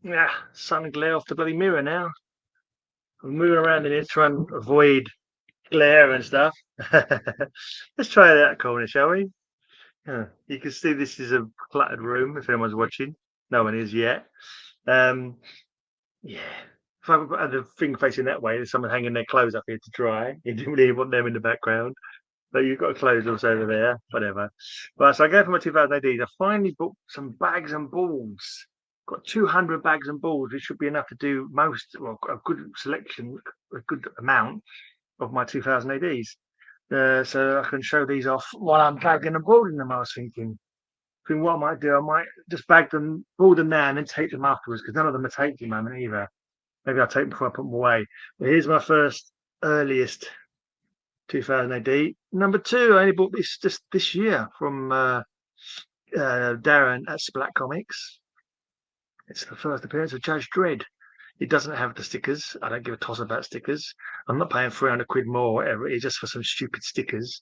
Yeah, sun glare off the bloody mirror now. I'm moving around in it, trying to avoid glare and stuff. Let's try that corner, shall we? Yeah, you can see this is a cluttered room if anyone's watching. No one is yet. Yeah. If I had the thing facing that way, there's someone hanging their clothes up here to dry. You didn't really want them in the background. But you've got clothes also over there, whatever. Right, so I go for my 2000 ADs. I finally bought some bags and balls. Got 200 bags and balls, which should be enough to do most, well, a good selection, a good amount of my 2000 ADs. So I can show these off while I'm bagging and balling them, I was thinking. What I might do, I might just bag them, ball them now, and then take them afterwards, because none of them are taped at the moment either. Maybe I'll take them before I put them away. But here's my first earliest 2000 AD. Number 2, I only bought this just this year from Darren at Splat Comics. It's the first appearance of Judge Dredd. It doesn't have the stickers. I don't give a toss about stickers. I'm not paying 300 quid more or whatever. It's just for some stupid stickers.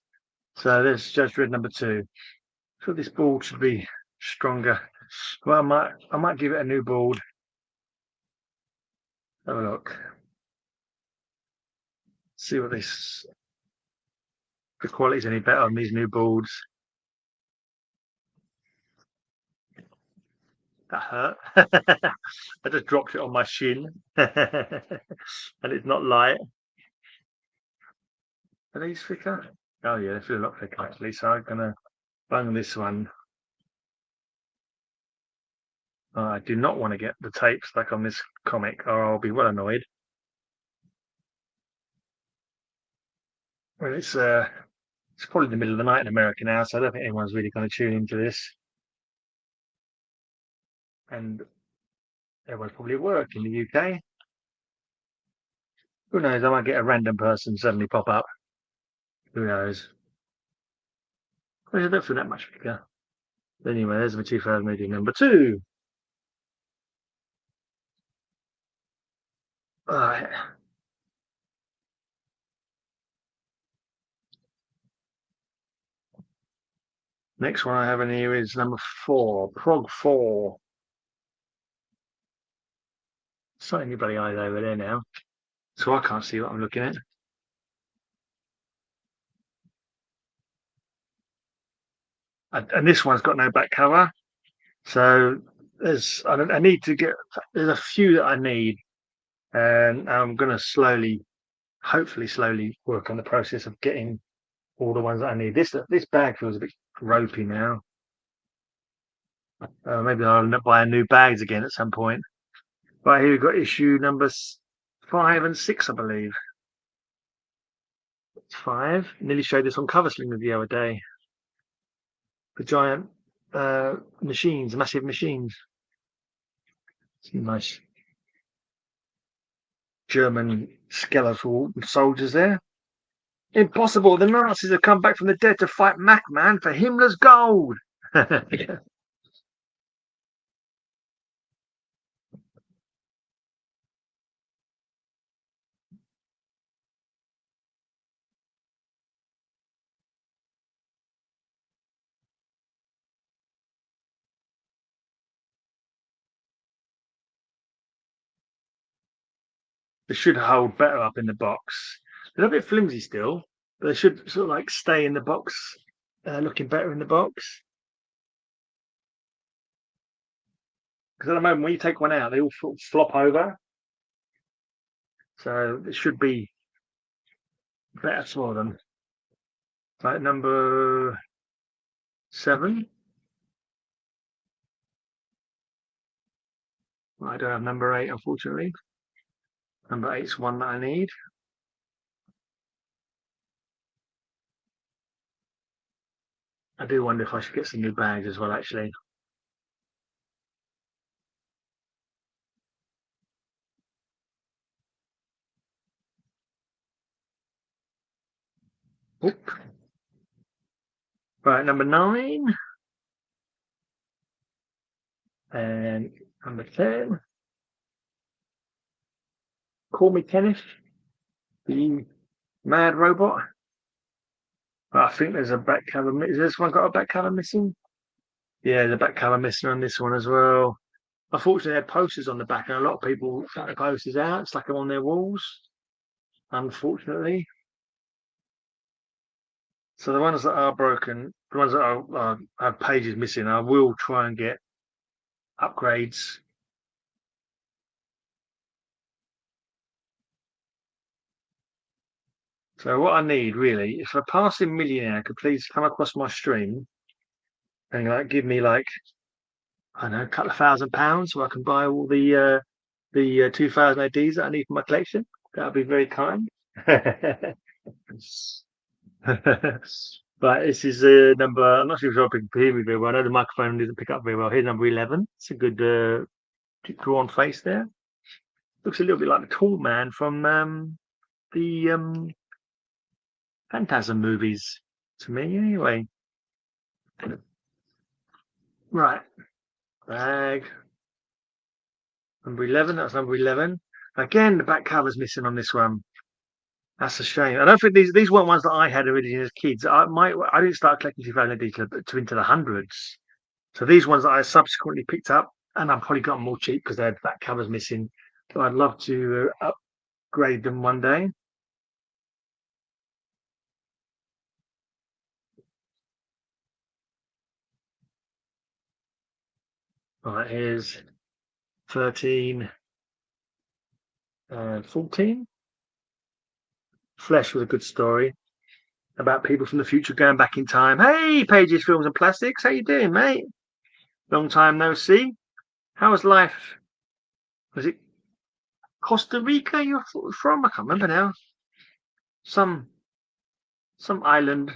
So there's Judge Dredd number 2. So this board should be stronger. Well, I might give it a new board. Have a look. See what the quality's any better on these new boards. That hurt. I just dropped it on my shin, and it's not light. Are these thicker? Oh yeah, they feel a lot thicker actually. So I'm gonna bung this one. I do not want to get the tape stuck on this comic, or I'll be well annoyed. Well, it's probably the middle of the night in America now, so I don't think anyone's really going to tune into this. And everyone's probably at work in the UK. Who knows? I might get a random person suddenly pop up. Who knows? I don't feel that much bigger. Anyway, there's my 2000 AD number 2. All right. Next one I have in here is number 4, Prog 4. It's not anybody eyes over there now, so I can't see what I'm looking at. And this one's got no back cover, so I need to get. There's a few that I need, and I'm going to hopefully slowly work on the process of getting all the ones that I need. This bag feels a bit ropey now. Maybe I'll end up buying new bags again at some point. Right, here we've got issue numbers 5 and 6, I believe. It's 5. Nearly showed this on Cover Sling the other day. The giant machines, massive machines. Some nice German skeletal soldiers there. Impossible! The Nazis have come back from the dead to fight Mac-Man for Himmler's gold! Yeah. They should hold better up in the box. They're a bit flimsy still, but they should sort of like stay in the box, looking better in the box. Because at the moment, when you take one out, they all sort of flop over. So it should be better for them. Like number 7. I don't have number 8, unfortunately. Number 8's one that I need. I do wonder if I should get some new bags as well, actually. Oop. Right, number 9. And number 10. Call Me Kenneth, the mad robot. I think there's a back cover. Is this one got a back cover missing? Yeah, the back cover missing on this one as well. Unfortunately, they had posters on the back, and a lot of people cut the posters out, stuck them on their walls. Unfortunately, so the ones that are broken, the ones that have pages missing, I will try and get upgrades. So what I need really, if a passing millionaire could please come across my stream and like give me like, I don't know, a couple of £1,000 so I can buy all the 2000 ADs that I need for my collection, that would be very kind. But this is number, I'm not sure if I can hear me very well. I know the microphone doesn't pick up very well. Here's number 11. It's a good drawn face there. Looks a little bit like the tall man from the Phantasm movies to me, anyway. Right, bag number 11. That's number 11. Again, the back cover's missing on this one. That's a shame. I don't think these weren't ones that I had originally as kids. I didn't start collecting 2000 to into the hundreds. So these ones that I subsequently picked up, and I've probably got them more cheap because they had back covers missing. But I'd love to upgrade them one day. Right, here's 13 and 14. Flesh was a good story about people from the future going back in time. Hey, Pages, Films and Plastics, how you doing, mate? Long time no see. How was life? Was it Costa Rica you're from? I can't remember now. Some island,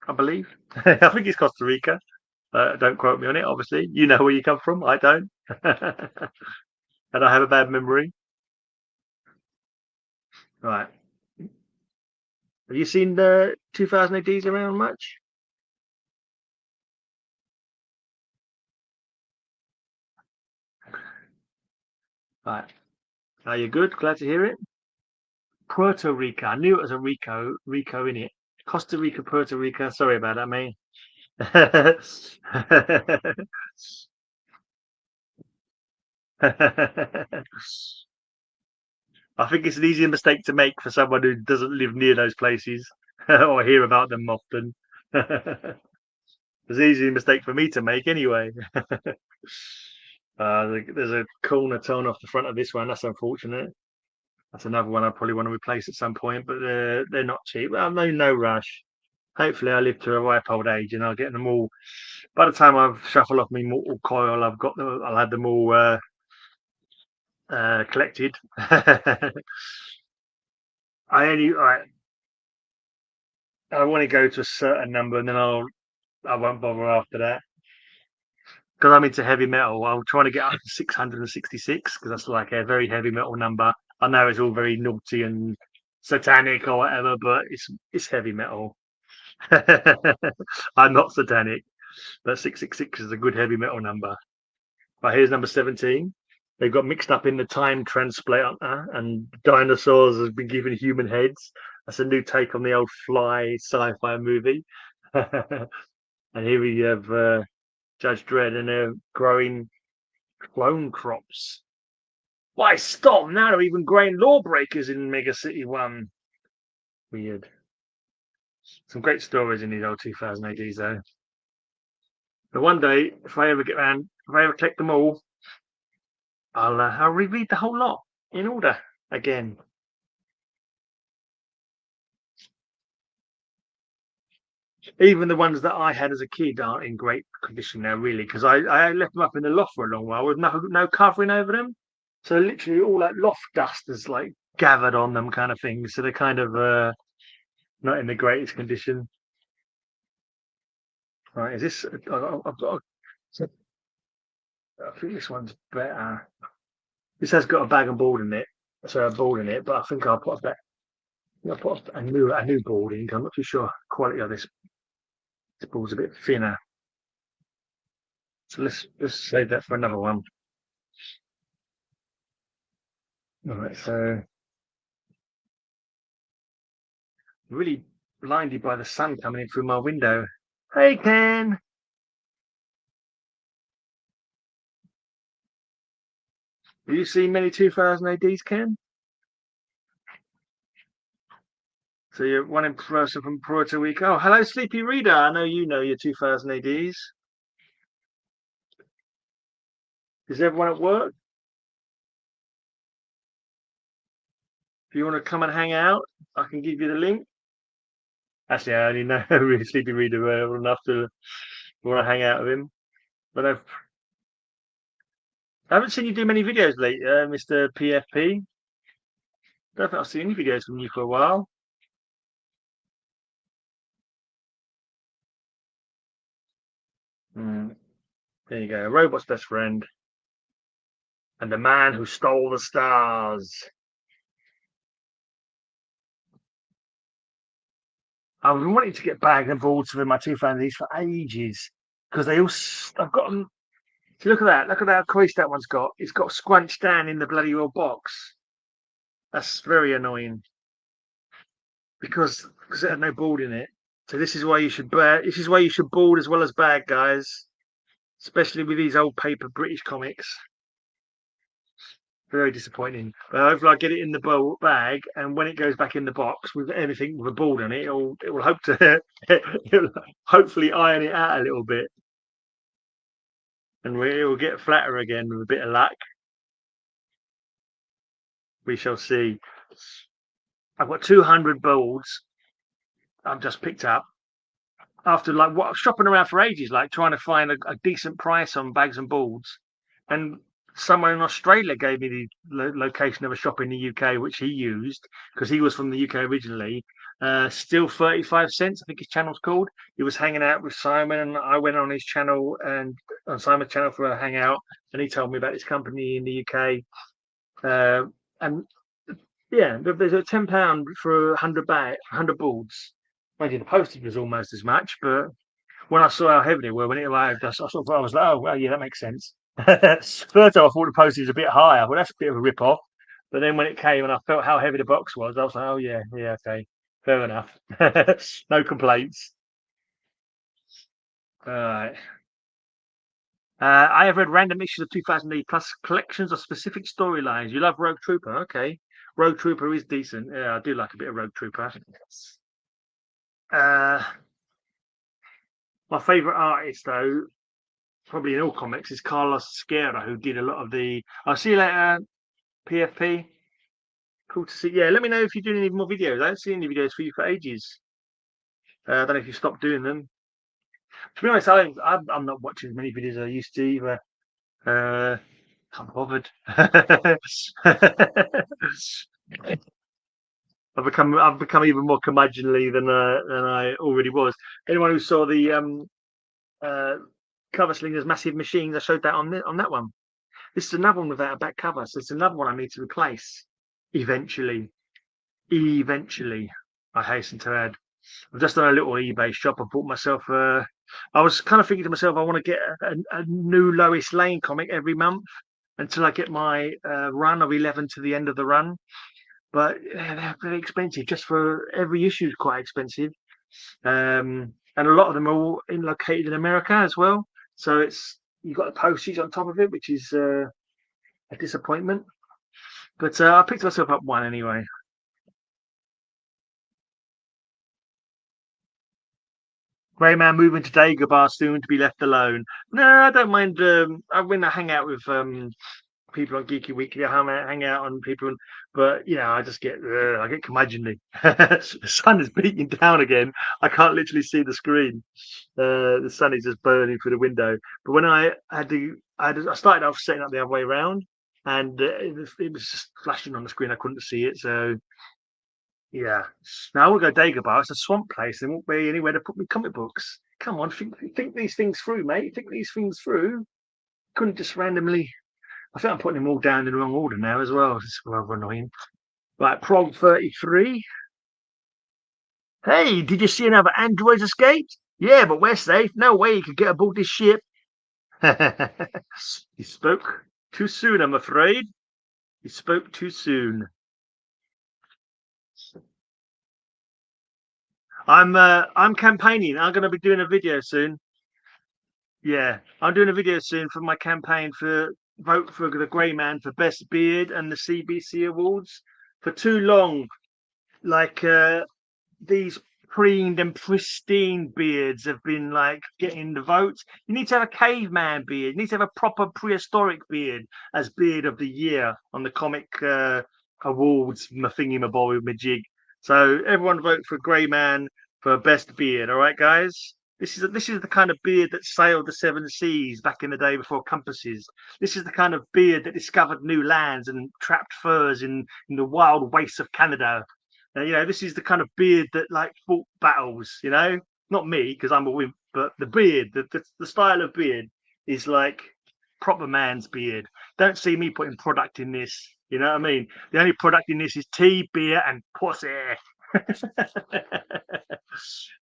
I believe. I think it's Costa Rica. Don't quote me on it, obviously. You know where you come from. I don't. And I have a bad memory. Right. Have you seen the 2000 ADs around much? Right. Are you good? Glad to hear it. Puerto Rico. I knew it was a Rico in it. Costa Rica, Puerto Rico. Sorry about that, mate. I think it's an easier mistake to make for someone who doesn't live near those places or hear about them often. It's an easy mistake for me to make anyway. There's a corner torn off the front of this one. That's unfortunate. That's another one I probably want to replace at some point, but they're not cheap. Well, no rush. Hopefully, I live to a ripe old age, and I'll get them all. By the time I've shuffled off my mortal coil, I've got them. I'll have them all collected. I want to go to a certain number, and then I won't bother after that. Because I'm into heavy metal, I'm trying to get up to 666 because that's like a very heavy metal number. I know it's all very naughty and satanic or whatever, but it's heavy metal. I'm not satanic, but 666 is a good heavy metal number. But here's number 17. They got mixed up in the time transplanter, and dinosaurs have been given human heads. That's a new take on the old Fly sci-fi movie. And here we have Judge Dredd, and they're growing clone crops. Why stop? Now they're even growing lawbreakers in Mega City 1. Weird. Some great stories in these old 2000 ADs though. But one day, if I ever collect them all, I'll reread the whole lot in order again. Even the ones that I had as a kid aren't in great condition now, really, because I left them up in the loft for a long while with no covering over them. So literally all that loft dust has like gathered on them, kind of thing. So they're kind of not in the greatest condition. Right, is this? I've got. I think this one's better. This has got a bag and board in it, so a board in it. But I think I'll put a new board in. I'm not too sure quality of this. This board's a bit thinner. So let's save that for another one. All right, so really blinded by the sun coming in through my window. Hey, Ken. Have you seen many 2000 ADs, Ken? So you're one in person from Puerto Rico. Oh, hello, Sleepy Reader. I know you know your 2000 ADs. Is everyone at work? If you want to come and hang out, I can give you the link. Actually, I only know Sleepy Reader well enough to want to hang out with him. But I haven't seen you do many videos lately, Mr. PFP. Don't think I've seen any videos from you for a while. There you go. Robot's best friend. And the man who stole the stars. I've been wanting to get bags and boards with my 2000s for ages. Because they all, I've got them. See, look at that. Look at how creased that one's got. It's got scrunched down in the bloody old box. That's very annoying. Because it had no board in it. So this is why you should this is why you should board as well as bag, guys. Especially with these old paper British comics. Very disappointing. But hopefully I get it in the bag, and when it goes back in the box with anything with a board on it, it will hope to it'll hopefully iron it out a little bit, and it will get flatter again with a bit of luck. We shall see. I've got 200 boards I've just picked up after shopping around for ages, like trying to find a decent price on bags and boards, and someone in Australia gave me the location of a shop in the UK, which he used because he was from the UK originally. Still 35 cents, I think his channel's called. He was hanging out with Simon, and I went on his channel and on Simon's channel for a hangout, and he told me about this company in the UK. And yeah, there's a £10 for 100 boards. Maybe the postage was almost as much, but when I saw how heavy they were when it arrived, I was like, oh well, yeah, that makes sense. First off, I thought the postage was a bit higher. Well, that's a bit of a rip off. But then when it came and I felt how heavy the box was, I was like, oh yeah, okay, fair enough. No complaints. All right. I have read random issues of 2008 plus collections of specific storylines. You love Rogue Trooper, okay? Rogue Trooper is decent. Yeah, I do like a bit of Rogue Trooper. Uh, my favourite artist, though, probably in all comics, is Carlos Squera, who did a lot of the. I'll see you later, PFP. Cool to see. Yeah, let me know if you're doing any more videos. I haven't seen any videos for you for ages. I don't know if you stopped doing them. To be honest, I'm not watching as many videos as I used to either. Can't be bothered. I've become even more curmudgeonly than I already was. Anyone who saw the cover slingers, massive machines, I showed that on that one. This is another one without a back cover, so it's another one I need to replace eventually. Eventually, I hasten to add. I've just done a little eBay shop. I bought myself. I was kind of thinking to myself, I want to get a new Lois Lane comic every month until I get my run of 11 to the end of the run. But they're very expensive. Just for every issue is quite expensive, and a lot of them are all located in America as well. So you've got the postage on top of it, which is a disappointment. But I picked myself up one anyway. Grey man moving to Dagobah soon to be left alone. No, I don't mind. When I hang out with people on Geeky Weekly, I hang out on people, but I just I get curmudgeonly. The sun is beating down again. I can't literally see the screen. The sun is just burning through the window. But when I started off setting up the other way around, and it was just flashing on the screen. I couldn't see it, so yeah. Now we'll go Dagobah. It's a swamp place. There won't be anywhere to put me comic books. Come on, think these things through, mate. Think these things through. Couldn't just randomly. I think I'm putting them all down in the wrong order now as well. It's rather annoying. Right, Prog 33. Hey, did you see another android escaped? Yeah, but we're safe. No way you could get aboard this ship. You spoke too soon, I'm afraid. You spoke too soon. I'm campaigning. I'm going to be doing a video soon. Yeah, I'm doing a video soon for my campaign for vote for the Grey Man for best beard and the CBC awards. For too long, like these preened and pristine beards have been like getting the votes. You need to have a caveman beard. You need to have a proper prehistoric beard as beard of the year on the comic awards, my thingy, my boy, my jig. So everyone vote for Grey Man for best beard. All right, guys. This is the kind of beard that sailed the seven seas back in the day before compasses. This is the kind of beard that discovered new lands and trapped furs in the wild wastes of Canada. This is the kind of beard that like fought battles. Not me because I'm a wimp, but the beard, the style of beard is like proper man's beard. Don't see me putting product in this. You know what I mean? The only product in this is tea, beer, and pussy.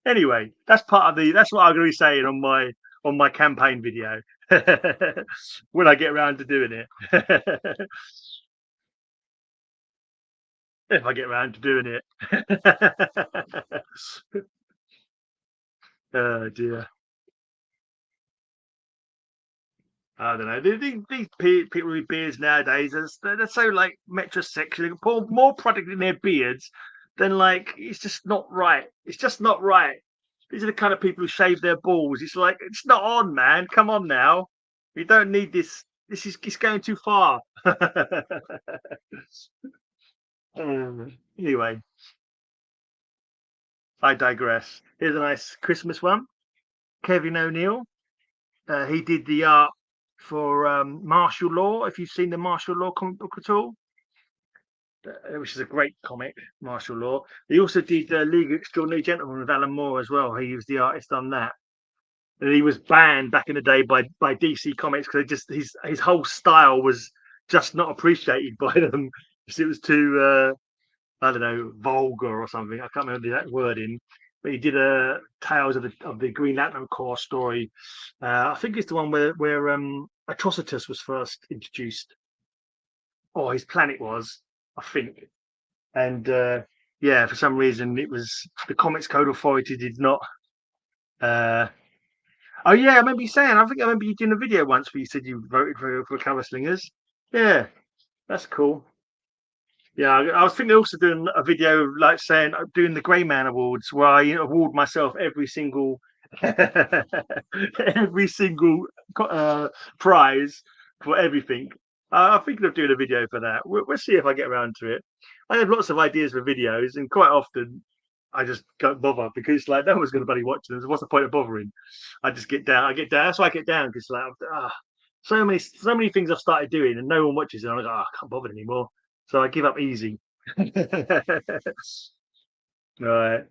Anyway, that's what I'm going to be saying on my campaign video when I get around to doing it. If I get around to doing it. Oh dear. I don't know. These people with beards nowadays, they're so like metrosexual. They can pour more product in their beards than like it's just not right. It's just not right. These are the kind of people who shave their balls. It's like it's not on, man. Come on now. You don't need this. It's going too far. Anyway, I digress. Here's a nice Christmas one. Kevin O'Neill. He did the art for Martial Law. If you've seen the Martial Law comic book at all, which is a great comic, Martial Law. He also did League of Extraordinary Gentlemen with Alan Moore as well. He was the artist on that. And he was banned back in the day by DC Comics because his whole style was just not appreciated by them because it was too I don't know, vulgar or something. I can't remember that wording. But he did a Tales of the Green Lantern Corps story. I think it's the one where Atrocitus was first introduced, or his planet was, I think. And yeah, for some reason, it was the Comics Code Authority did not. Oh yeah, I remember you saying. I think I remember you doing a video once where you said you voted for Cover Slingers. Yeah, that's cool. Yeah, I was thinking also doing a video like saying doing the Grey Man Awards where I award myself every single every single prize for everything. I'm thinking of doing a video for that. We'll see if I get around to it. I have lots of ideas for videos, and quite often I just don't bother because like no one's going to bloody watch them. So what's the point of bothering? I just get down. I get down. That's why I get down because like so many things I've started doing and no one watches it. I'm like, I can't bother anymore. So I give up easy. Right.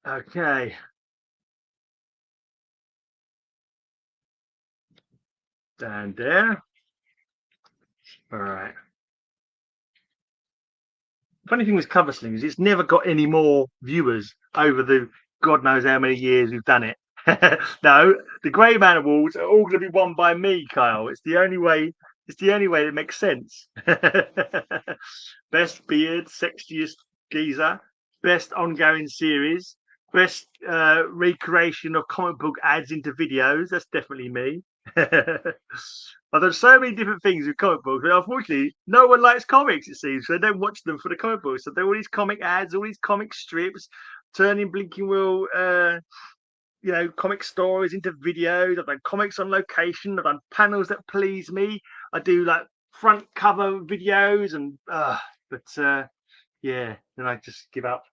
Okay. Down there. All right. Funny thing with Cover Slingers, it's never got any more viewers over the God knows how many years we've done it. No, the Grey Man Awards are all going to be won by me, Kyle. It's the only way. It's the only way that makes sense. Best beard, sexiest geezer, best ongoing series, best recreation of comic book ads into videos. That's definitely me. I've done so many different things with comic books, but unfortunately, no one likes comics, it seems. So they don't watch them for the comic books. So there are all these comic ads, all these comic strips, turning Blinking Wheel comic stories into videos. I've done comics on location. I've done panels that please me. I do like front cover videos and yeah, then I just give up.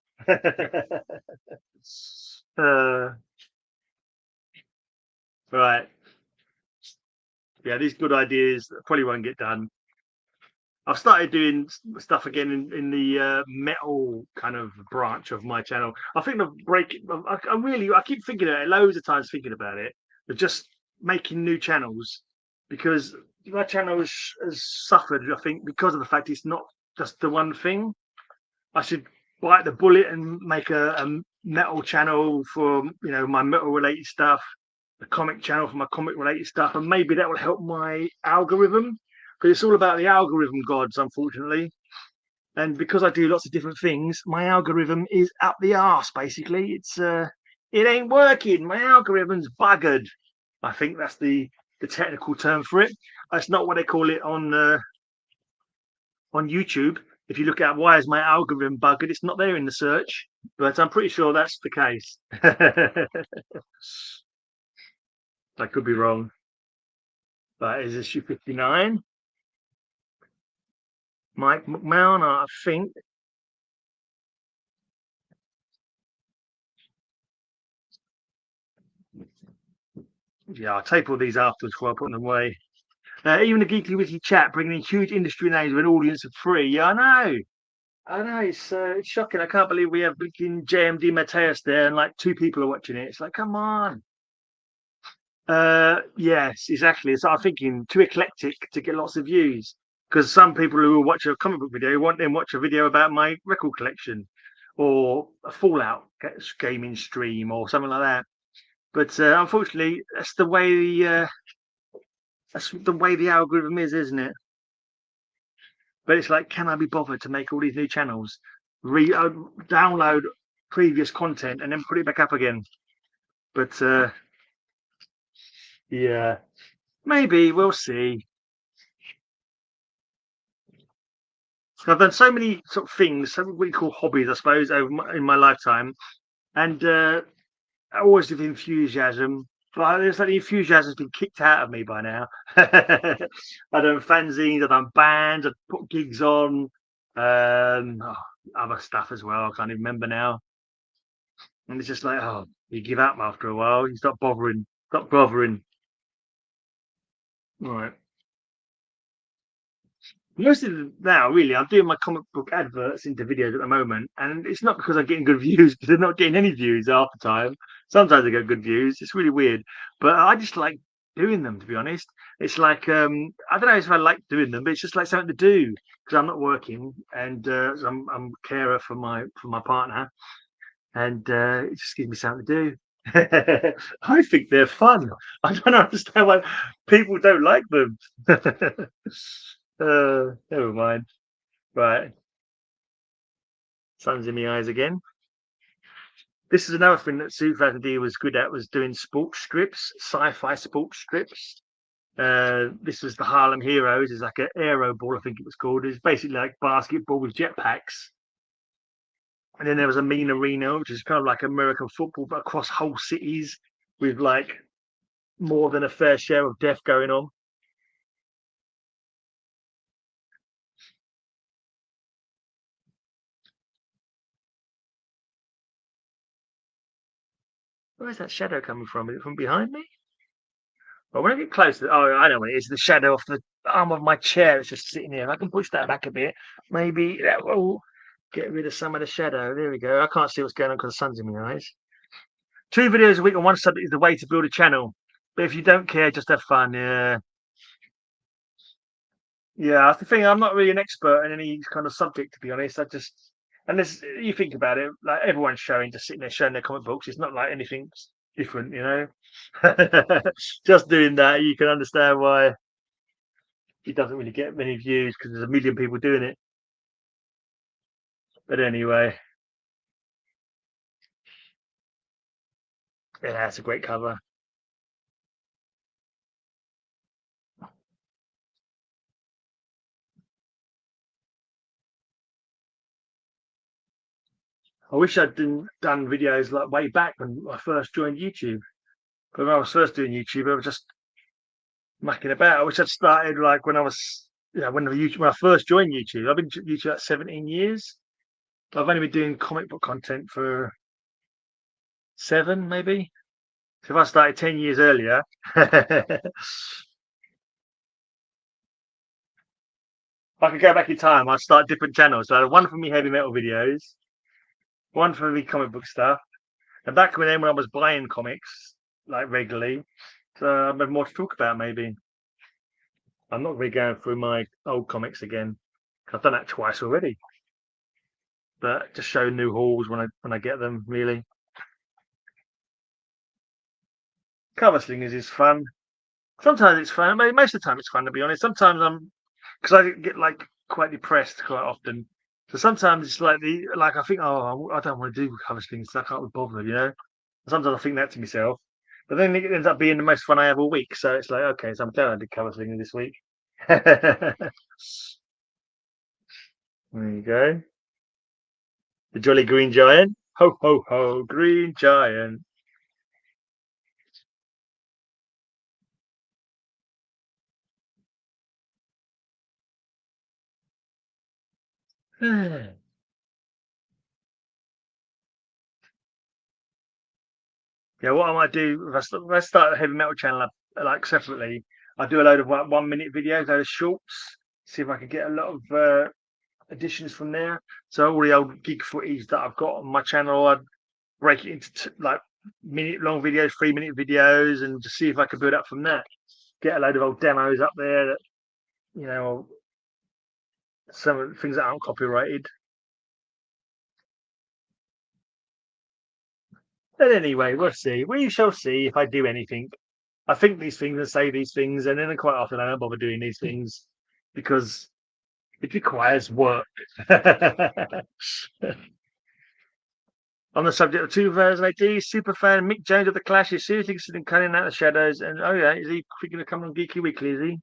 Right. Yeah, these good ideas probably won't get done. I've started doing stuff again in the metal kind of branch of my channel. I think the break. I keep thinking about it loads of times, thinking about it, of just making new channels because my channel has suffered. I think because of the fact it's not just the one thing. I should bite the bullet and make a metal channel for my metal related stuff, a comic channel for my comic related stuff, and maybe that will help my algorithm. But it's all about the algorithm gods, unfortunately. And because I do lots of different things, my algorithm is up the arse. Basically, it ain't working. My algorithm's buggered. I think that's the the technical term for it. That's not what they call it on YouTube. If you look at why is my algorithm bugged, it's not there in the search, but I'm pretty sure that's the case. I could be wrong. But is issue 59? Mike McMahon, I think. Yeah, I'll tape all these afterwards before I put them away. Even the Geekly Wiki chat bringing in huge industry names with an audience of 3. Yeah, I know. It's shocking. I can't believe we have freaking JMD Mateus there and like 2 people are watching it. It's like, come on. Yes, exactly. So I'm thinking too eclectic to get lots of views, because some people who will watch a comic book video want then watch a video about my record collection or a Fallout gaming stream or something like that. But unfortunately, that's the way the algorithm is, isn't it? But it's like, can I be bothered to make all these new channels, download previous content, and then put it back up again? But yeah, maybe we'll see. I've done so many sort of things, what we call hobbies, I suppose, in my lifetime, and always with enthusiasm. But it's like the enthusiasm's been kicked out of me by now. I've done fanzines, I've done bands, I've put gigs on, other stuff as well. I can't even remember now. And it's just like, oh, you give up after a while. You stop bothering. Stop bothering. Right. Most of them now, really, I'm doing my comic book adverts into videos at the moment, and it's not because I'm getting good views, because they're not getting any views half the time. Sometimes I get good views. It's really weird, but I just like doing them. To be honest, it's like I don't know if I like doing them, but it's just like something to do because I'm not working, and I'm a carer for my partner, and it just gives me something to do. I think they're fun. I don't understand why people don't like them. Never mind. Right. Sun's in my eyes again. This is another thing that 2000D was good at, was doing sports strips, sci-fi sports strips. This was the Harlem Heroes. It's like an aero ball, I think it was called. It's basically like basketball with jetpacks. And then there was a mean arena, which is kind of like American football, but across whole cities with like more than a fair share of death going on. Where's that shadow coming from? Is it from behind me? Well, when I get closer, oh, I know what it is. The shadow off the arm of my chair is just sitting here. If I can push that back a bit, maybe that will get rid of some of the shadow. There we go. I can't see what's going on because the sun's in my eyes. 2 videos a week on one subject is the way to build a channel. But if you don't care, just have fun. Yeah. Yeah, that's the thing. I'm not really an expert in any kind of subject, to be honest. Unless you think about it, like everyone's just sitting there showing their comic books. It's not like anything different, you know. Just doing that, you can understand why it doesn't really get many views, because there's a million people doing it. But anyway, yeah, it's a great cover. I wish I'd done videos like way back when I first joined YouTube. But when I was first doing YouTube, I was just mucking about. I wish I'd started like when I was, when I first joined YouTube. I've been YouTube like 17 years. I've only been doing comic book content for 7, maybe. So if I started 10 years earlier, if I could go back in time, I'd start different channels. So I had one for me heavy metal videos, one for me comic book stuff, and back when I was buying comics like regularly, so I have more to talk about. Maybe I'm not really going through my old comics again. I've done that twice already, but just show new hauls when I get them. Really, cover slingers is fun. Sometimes it's fun. Most of the time it's fun, to be honest. Sometimes because I get like quite depressed quite often. So sometimes it's like I think, oh, I don't want to do cover slingers. I can't be bothered, you know. Sometimes I think that to myself. But then it ends up being the most fun I have all week. So it's like, okay, so I'm glad I did cover something this week. There you go. The Jolly Green Giant. Ho, ho, ho, Green Giant. Yeah, what I might do if I start a heavy metal channel up like separately, I do a load of like 1 minute videos, load of shorts, see if I can get a lot of additions from there. So all the old gig footage that I've got on my channel, I'd break it into like minute long videos, 3 minute videos, and just see if I could build up from that. Get a load of old demos up there that some of the things that aren't copyrighted. But anyway, we'll see. We shall see if I do anything. I think these things and say these things, and then quite often I don't bother doing these things because it requires work. On the subject of 2018, superfan Mick Jones of The Clash is seriously considering cutting out the shadows. And oh yeah, is he going to come on Geeky Weekly? Is he?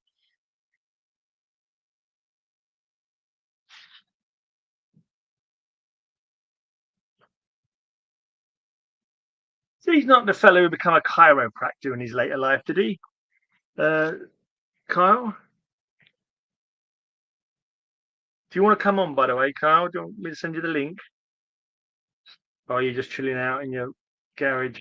So he's not the fellow who became a chiropractor in his later life, did he? Kyle, do you want to come on? By the way, Kyle, do you want me to send you the link? Or are you just chilling out in your garage?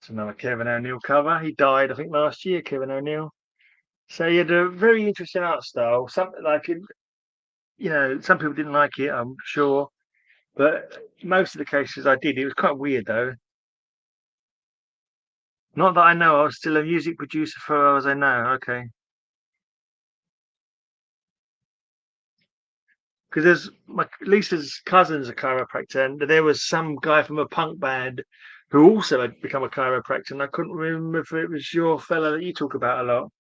It's another Kevin O'Neill cover. He died, I think, last year. Kevin O'Neill. So he had a very interesting art style. Something like it, some people didn't like it, I'm sure, but most of the cases I did. It was quite weird though. Not that I know. I was still a music producer for as I know. Okay, because there's my Lisa's cousin's a chiropractor, and there was some guy from a punk band who also had become a chiropractor, and I couldn't remember if it was your fella that you talk about a lot.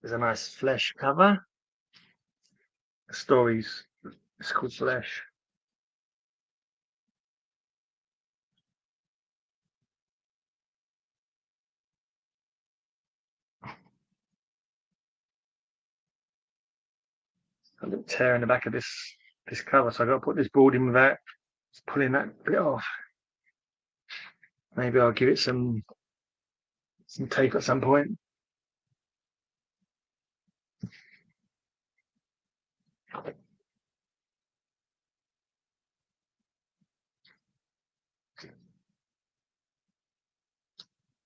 There's a nice Flesh cover. The stories. It's called Flesh. A little tear in the back of this cover, so I got to put this board in without pulling that bit off. Maybe I'll give it some tape at some point.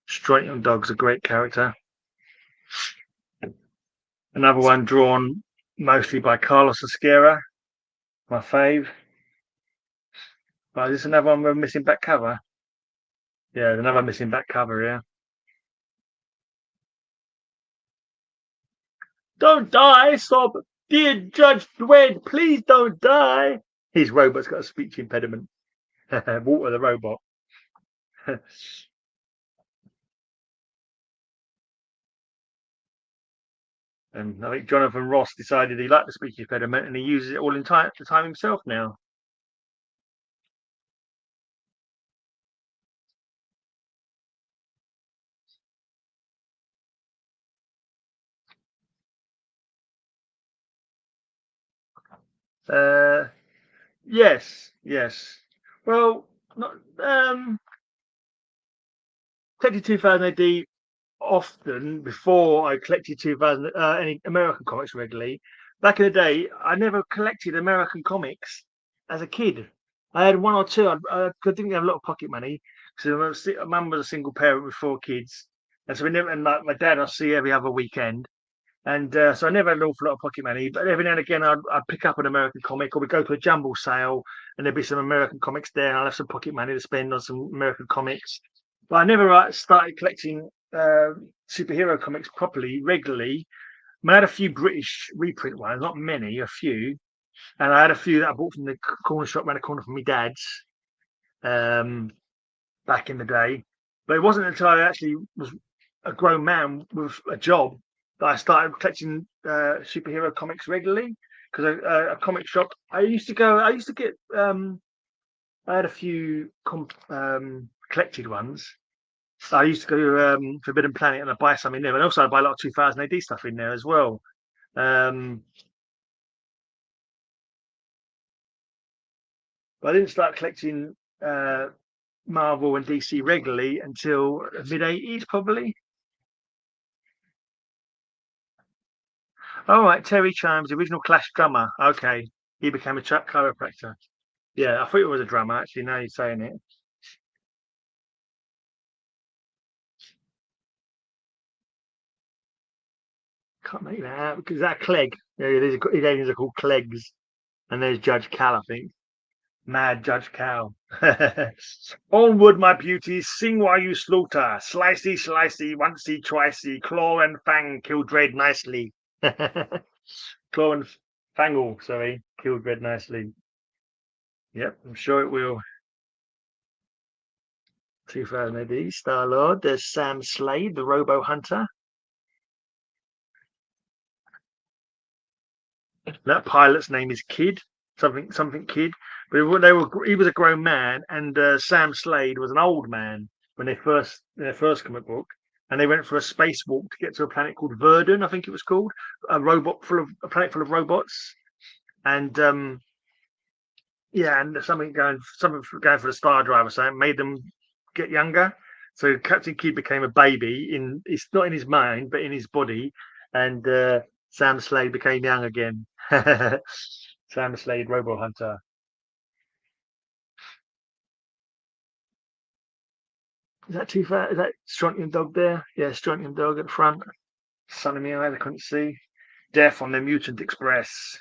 Straight on Dog's a great character. Another one drawn mostly by Carlos Osquera, my fave. But is this another one with a missing back cover? Yeah, another missing back cover, yeah. Don't die, Sob! Dear Judge Dredd, please don't die! His robot's got a speech impediment. Walter the robot. And I think Jonathan Ross decided he liked the speech impediment and he uses it all in time himself now. Yes. Well, not 2000 AD often before I collected 2000 any American comics regularly. Back in the day, I never collected American comics as a kid. I had one or two. I didn't have a lot of pocket money because my mum was a single parent with 4 kids, and so we never. And my dad I see every other weekend, And so I never had an awful lot of pocket money, but every now and again I'd pick up an American comic, or we'd go to a jumble sale and there'd be some American comics there, and I'd have some pocket money to spend on some American comics. But I never started collecting superhero comics properly, regularly. I mean, I had a few British reprint ones, not many, a few. And I had a few that I bought from the corner shop around the corner from my dad's um, back in the day. But it wasn't until I actually was a grown man with a job that I started collecting superhero comics regularly. Because a comic shop, I used to go. I used to get. I had a few collected ones. So I used to go to Forbidden Planet and I buy some in there, and also I buy a lot of 2000 AD stuff in there as well. Um, but I didn't start collecting Marvel and DC regularly until mid-80s, probably. Oh, right, Terry Chimes, the original Clash drummer. Okay, he became a chiropractor. Yeah, I thought it was a drummer, actually, now you're saying it. Can't make that out because that Clegg. Yeah, his aliens are called Cleggs. And there's Judge Cal, I think. Mad Judge Cal. Onward, my beauties, sing while you slaughter. Slicey, slicey, oncey, twicey, claw and fang, kill dread nicely. Claw and fangle, sorry, kill dread nicely. Yep, I'm sure it will. 2000 AD, Star Lord. There's Sam Slade, the Robo Hunter. That pilot's name is Kid, something Kid. But he was a grown man, and Sam Slade was an old man when in their first comic book, and they went for a spacewalk to get to a planet called Verdun, I think it was called, a planet full of robots, and yeah, and something going for the star driver, so it made them get younger. So Captain Kidd became a baby it's not in his mind, but in his body, and Sam Slade became young again. Sam Slade, Robo Hunter. Is that too far? Is that Strontium Dog there? Yeah, Strontium Dog at the front. Sun in the eyes, I couldn't see. Death on the Mutant Express.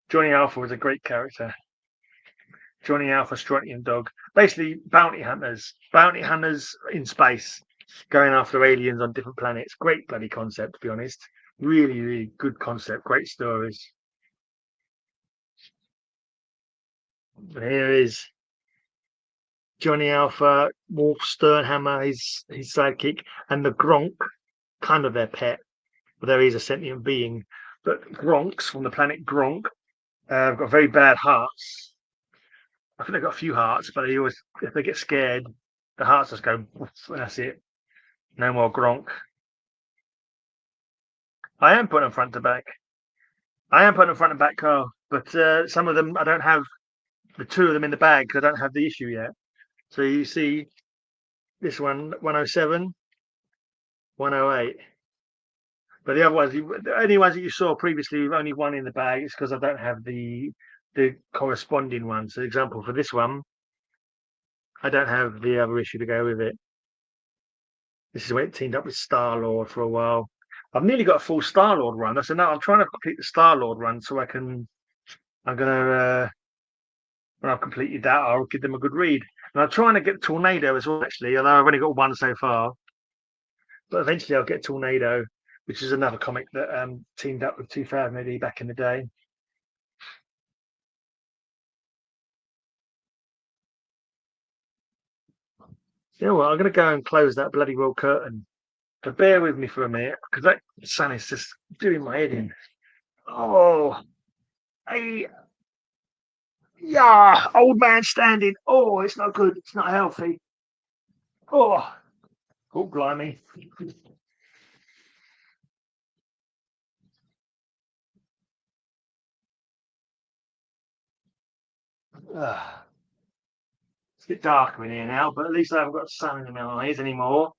Johnny Alpha was a great character. Johnny Alpha, Strontium Dog. Basically, Bounty hunters in space, going after aliens on different planets. Great bloody concept, to be honest. Really, really good concept. Great stories. And here is Johnny Alpha, Wolf Sternhammer, his sidekick, and the Gronk, kind of their pet, but there is a sentient being. But Gronks from the planet Gronk have got very bad hearts. I think they've got a few hearts, but if they get scared, the hearts just go, and that's it. No more Gronk. I am putting them front to back. I am putting them front and back, Carl, but some of them I don't have the two of them in the bag because I don't have the issue yet. So you see this one, 107, 108. But the other ones, the only ones that you saw previously, with only one in the bag. It's because I don't have the corresponding one. So, example for this one, I don't have the other issue to go with it. This is when it teamed up with Star Lord for a while. I've nearly got a full Star Lord run. I said no, I'm trying to complete the Star Lord run so I can. I'm gonna when I've completed that, I'll give them a good read. And I'm trying to get Tornado as well, actually, although I've only got one so far. But eventually, I'll get Tornado, which is another comic that teamed up with 2000 AD back in the day. You know what? I'm going to go and close that bloody well curtain. But bear with me for a minute because that sun is just doing my head in. Oh, hey, yeah, old man standing. Oh, it's not good. It's not healthy. Oh, oh, blimey. It's a bit darker in here now, but at least I haven't got sun in my eyes anymore.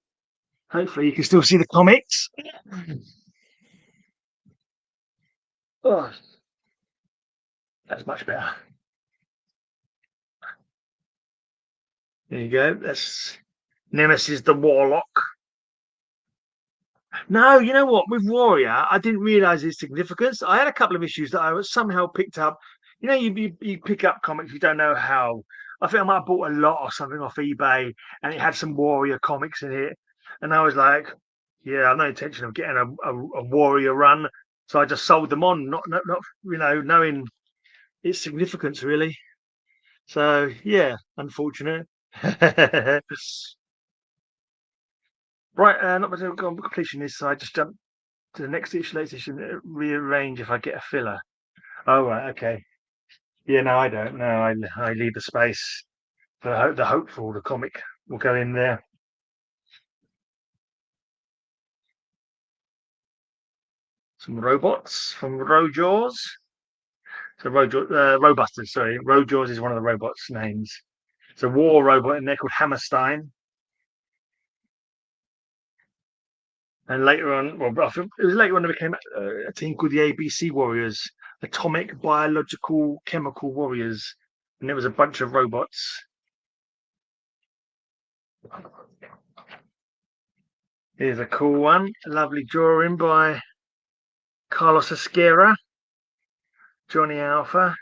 Hopefully, you can still see the comics. Oh, that's much better. There you go. That's Nemesis the Warlock. No, you know what? With Warrior, I didn't realize its significance. I had a couple of issues that I was somehow picked up. You know, you pick up comics, you don't know how. I think I might have bought a lot or something off eBay, and it had some Warrior comics in it, and I was like, yeah, I've no intention of getting a Warrior run, so I just sold them on, not knowing its significance really. So yeah, unfortunate. Right, not much of a completion is, so I just jumped to the next issue, latest issue, rearrange if I get a filler. Oh, right, okay. Yeah, no, I don't. No, I leave the space for the hopeful. The comic will go in there. Some robots from Rojaws. So Robusters, sorry. Rojaws is one of the robots' names. It's a war robot in there called Hammerstein. And later on, well, I think it was later on it became a team called the ABC Warriors, Atomic Biological Chemical Warriors. And there was a bunch of robots. Here's a cool one. A lovely drawing by Carlos Esquerra, Johnny Alpha.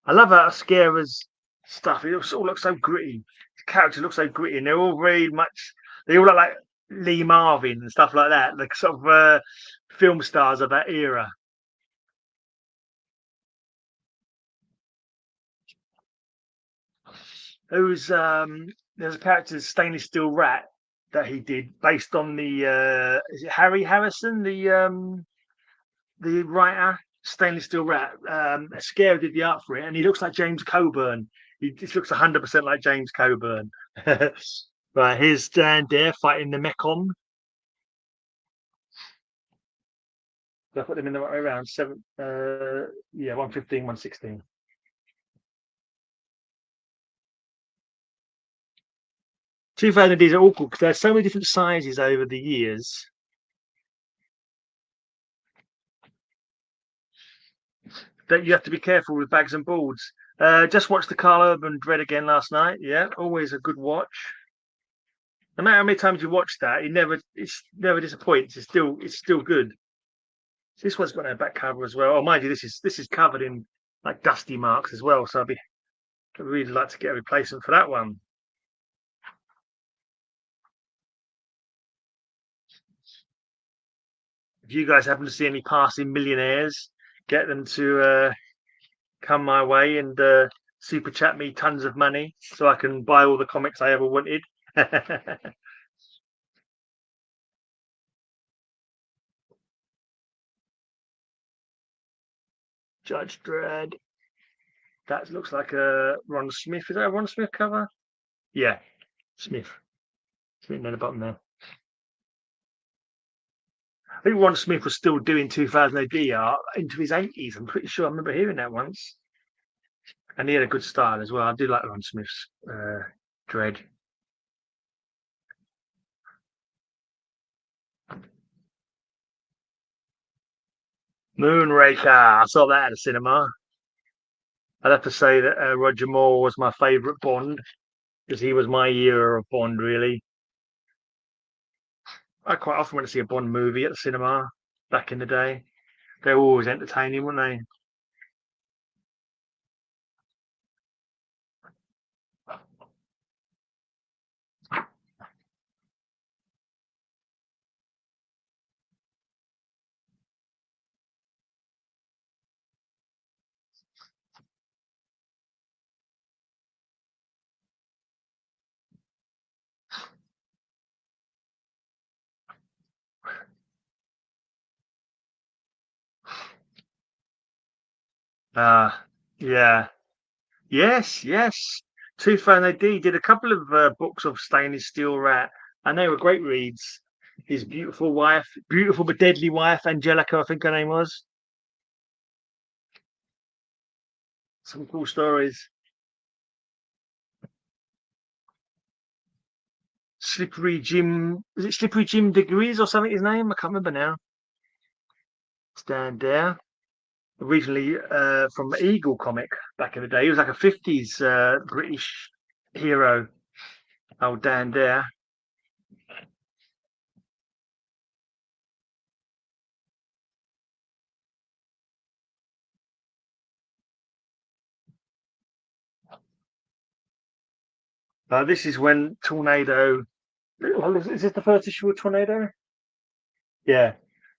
I love how Esquerra's stuff. It all looks so gritty. The characters look so gritty, and they're all very much. They all look like Lee Marvin and stuff like that, like sort of film stars of that era. Who's there's a character, Stainless Steel Rat, that he did based on the is it Harry Harrison, the writer, Stainless Steel Rat. Scare did the art for it, and he looks like James Coburn. He just looks 100% like James Coburn. Right, here's Dan Dare fighting the Mekon. So I put them in the right way around. Yeah, 115, 116. 2000 Ds are awkward because there's so many different sizes over the years that you have to be careful with bags and boards. Just watched the Carl Urban Dread again last night. Yeah, always a good watch. No matter how many times you watch that, it's never disappoints. It's still good. This one's got a back cover as well. Oh, mind you, this is covered in like dusty marks as well. So I'd really like to get a replacement for that one. If you guys happen to see any passing millionaires, get them to come my way and super chat me tons of money so I can buy all the comics I ever wanted. Judge Dredd. That looks like a Ron Smith. Is that a Ron Smith cover? Yeah, Smith. Written at the bottom there. I think Ron Smith was still doing 2000 AD art into his 80s. I'm pretty sure I remember hearing that once. And he had a good style as well. I do like Ron Smith's Dread. Moonraker. I saw that at the cinema. I'd have to say that Roger Moore was my favourite Bond because he was my era of Bond, really. I quite often went to see a Bond movie at the cinema back in the day. They were always entertaining, weren't they? Ah, yeah. Yes, yes. 2000 AD did a couple of books of Stainless Steel Rat, and they were great reads. His beautiful wife, beautiful but deadly wife, Angelica, I think her name was. Some cool stories. Slippery Jim, was it Slippery Jim Degrees or something? His name, I can't remember now. Stand there. Originally from the Eagle comic back in the day. He was like a 50s British hero. Old Dan Dare. This is when Tornado. Is this the first issue of Tornado? Yeah.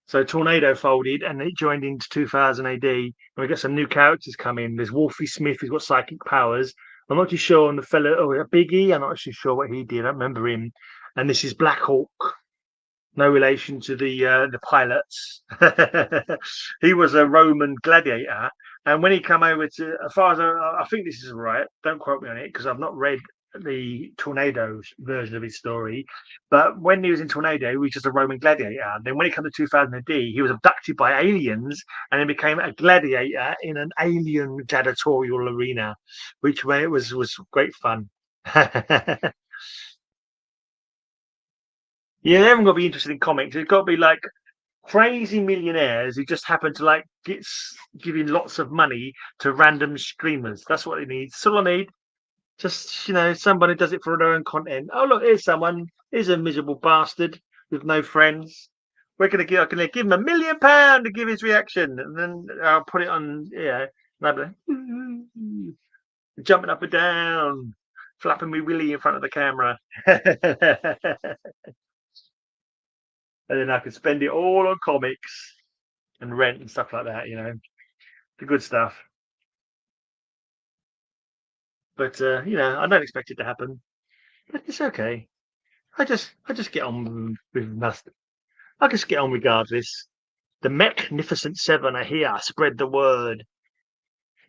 So Tornado folded and it joined into 2000 AD. And we got some new characters come in. There's Wolfie Smith, who's got psychic powers. I'm not too sure on the fella, oh, Biggie. I'm not actually sure what he did. I don't remember him. And this is Black Hawk. No relation to the pilots. He was a Roman gladiator, and when he came over to, as far as I think this is right. Don't quote me on it because I've not read the Tornadoes version of his story. But when he was in Tornado, he was just a Roman gladiator. And then when he came to 2000 AD, he was abducted by aliens and then became a gladiator in an alien gladiatorial arena, which was great fun. Yeah, they haven't got to be interested in comics. It's got to be like crazy millionaires who just happen to like giving lots of money to random streamers. That's what they need. That's all I need. Just somebody does it for their own content. Oh look, here's someone. Here's a miserable bastard with no friends. I'm gonna give him £1 million to give his reaction, and then I'll put it on. Yeah, and I'll be like, jumping up and down, flapping me willy in front of the camera. And then I could spend it all on comics and rent and stuff like that. The good stuff. But I don't expect it to happen. But it's okay. I just get on with must. I just get on regardless. The Magnificent Seven are here. Spread the word.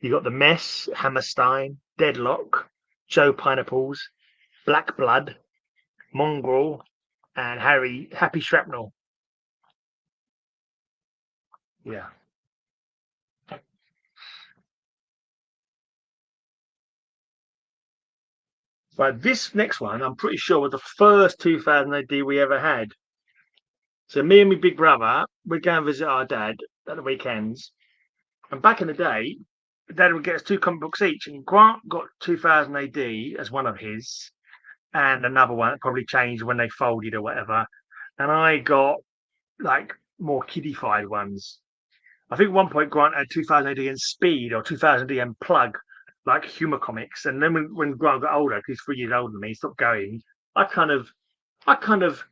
You got the Mess, Hammerstein, Deadlock, Joe Pineapples, Black Blood, Mongrel, and Happy Shrapnel. Yeah. But this next one, I'm pretty sure, was the first 2000 AD we ever had. So me and my big brother, we'd go and visit our dad at the weekends. And back in the day, dad would get us two comic books each. And Grant got 2000 AD as one of his, and another one that probably changed when they folded or whatever. And I got like more kiddified ones. I think at one point Grant had 2000 AD and Speed or 2000 AD and Plug, like humor comics. And then when Grant got older, 'cause he's 3 years older than me, he stopped going. I kind of, I kind of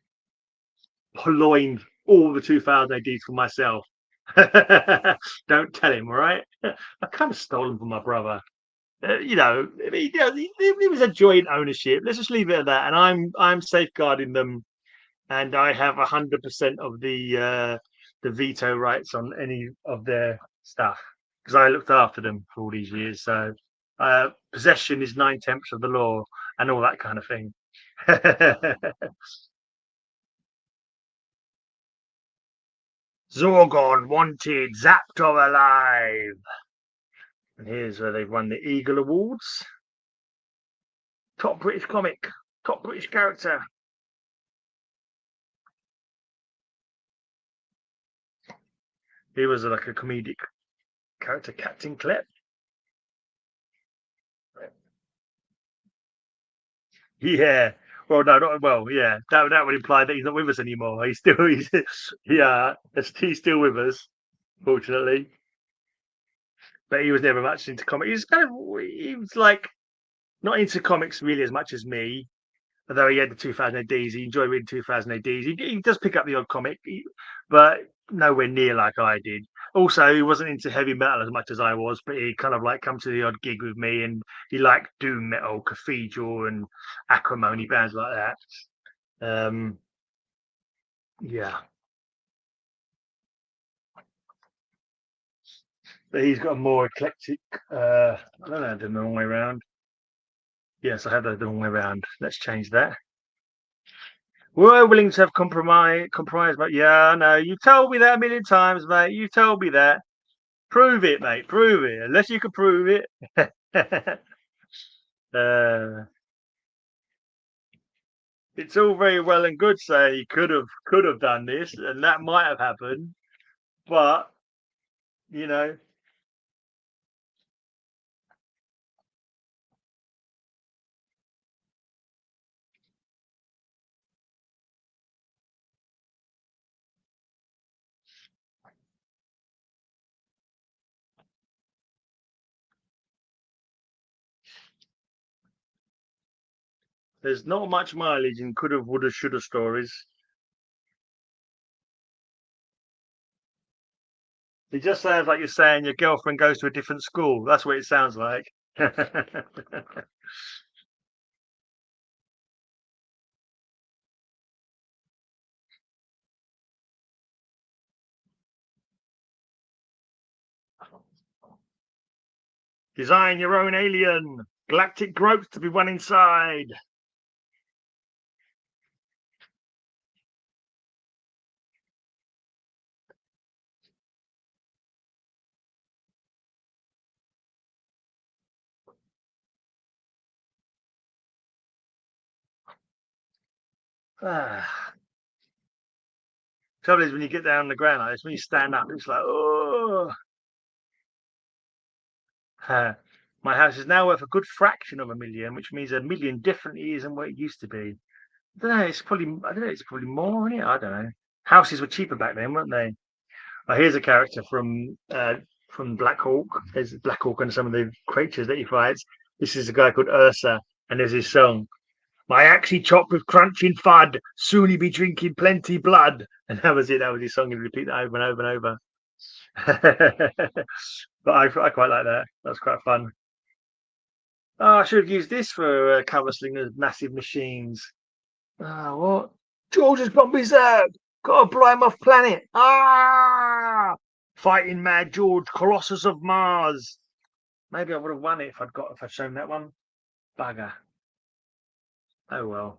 purloined all the 2000 ADs for myself. Don't tell him, all right? I kind of stole them from my brother. I mean, it was a joint ownership. Let's just leave it at that. And I'm safeguarding them, and I have 100% of the veto rights on any of their stuff because I looked after them for all these years. So possession is 9/10 of the law, and all that kind of thing. Zorgon wanted, Zaptor alive. And here's where they've won the Eagle Awards. Top British comic, top British character. He was like a comedic character, Captain Klep. Yeah. Well, no, not well. Yeah, that would imply that he's not with us anymore. Yeah, he's still with us, fortunately. But he was never much into comics. He was like not into comics really as much as me. Although he had the 2000 ADs, he enjoyed reading 2000 ADs. He does pick up the odd comic, but nowhere near like I did. Also, he wasn't into heavy metal as much as I was, but he kind of like come to the odd gig with me, and he liked doom metal, Cathedral, and Acrimony bands like that. Um, yeah, but he's got a more eclectic. I don't know, the wrong way around. Yes, I have that the wrong way around. Let's change that. We're willing to have compromise, but yeah, no, you told me that a million times, mate. You told me that. Prove it, mate. Prove it. Unless you can prove it. uh, it's all very well and good saying you could have done this, and that might have happened, but you know, There's not much mileage in coulda, woulda, shoulda stories. It just sounds like you're saying your girlfriend goes to a different school. That's what it sounds like. Design your own alien. Galactic growth to be one inside. Trouble is, when you get down on the ground like this, when you stand up, it's like, oh. My house is now worth a good fraction of a million, which means a million definitely isn't what it used to be. I don't know. It's probably, I don't know. It's probably more, isn't it? I don't know. Houses were cheaper back then, weren't they? Oh, here's a character from Black Hawk. There's Black Hawk and some of the creatures that he fights. This is a guy called Ursa, and there's his song. My axe he chopped with crunching fud. Soon he be drinking plenty blood. And that was it. That was his song. He'd repeat that over and over and over. But I quite like that. That's quite fun. Oh, I should have used this for cover slingers, massive machines. Ah, what? George has gone berserk. Gotta blow him off planet. Ah! Fighting Mad George, Colossus of Mars. Maybe I would have won it if I'd shown that one. Bugger. Oh well.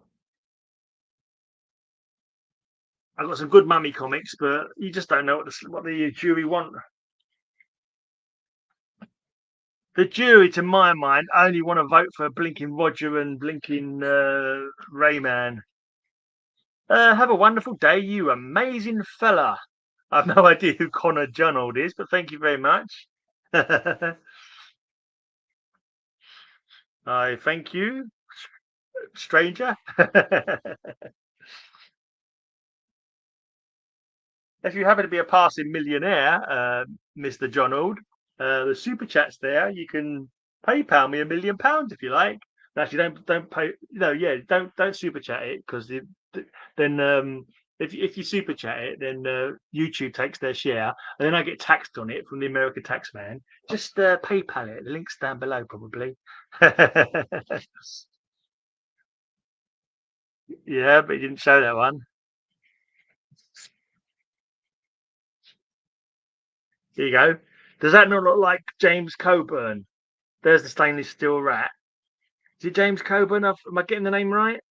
I've got some good mummy comics, but you just don't know what the jury want. The jury, to my mind, only want to vote for Blinking Roger and Blinking Rayman. Have a wonderful day, you amazing fella. I've no idea who Connor Jonold is, but thank you very much. I thank you, stranger. If you happen to be a passing millionaire, Mr. Jonold, the super chat's there. You can PayPal me £1,000,000 if you like. Actually, don't pay. No, yeah, don't super chat it because then if you super chat it, then YouTube takes their share, and then I get taxed on it from the American tax man. Just PayPal it. The link's down below, probably. Yeah, but you didn't show that one. Here you go. Does that not look like James Coburn? There's the stainless steel rat. Is it James Coburn? Am I getting the name right?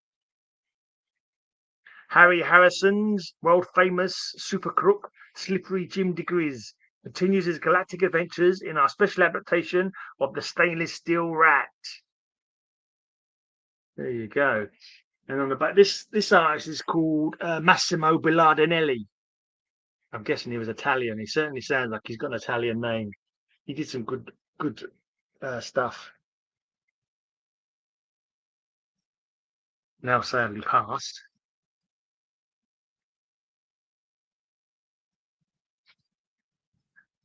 Harry Harrison's world famous super crook, Slippery Jim DeGriz, continues his galactic adventures in our special adaptation of the stainless steel rat. There you go. And on the back, this artist is called Massimo Bellardinelli. I'm guessing he was Italian. He certainly sounds like he's got an Italian name. He did some good stuff. Now sadly passed.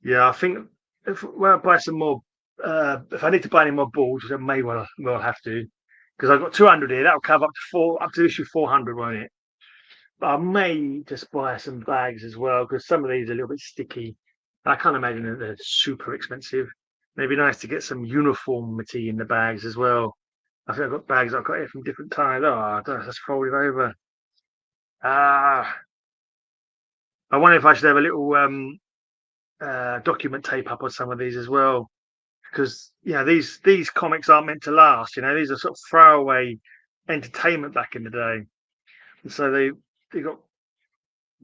Yeah, I think if I buy some more, if I need to buy any more balls, which I may well have to, because I've got 200 here. That'll cover up to issue 400, won't it? But I may just buy some bags as well because some of these are a little bit sticky. I can't imagine that they're super expensive. Maybe nice to get some uniformity in the bags as well. I think I've got bags I've got here from different times. Oh, that's folded over. Ah, I wonder if I should have a little document tape up on some of these as well, because these comics aren't meant to last. These are sort of throwaway entertainment back in the day, and so they got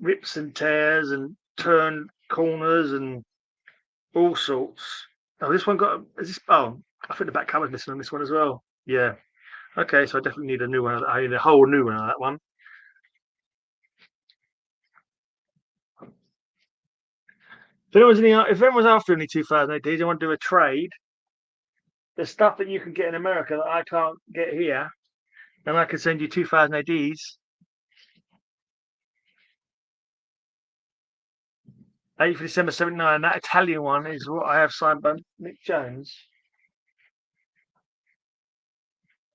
rips and tears and turned corners and all sorts. Oh, this one got is this? Oh, I think the back cover's missing on this one as well. Yeah. Okay, so I definitely need a new one. I need a whole new one of that one. If anyone's after any 2000 ADs, I want to do a trade. There's stuff that you can get in America that I can't get here, and I can send you 2000 ADs. 8th of December 79. That Italian one is what I have signed by Nick Jones.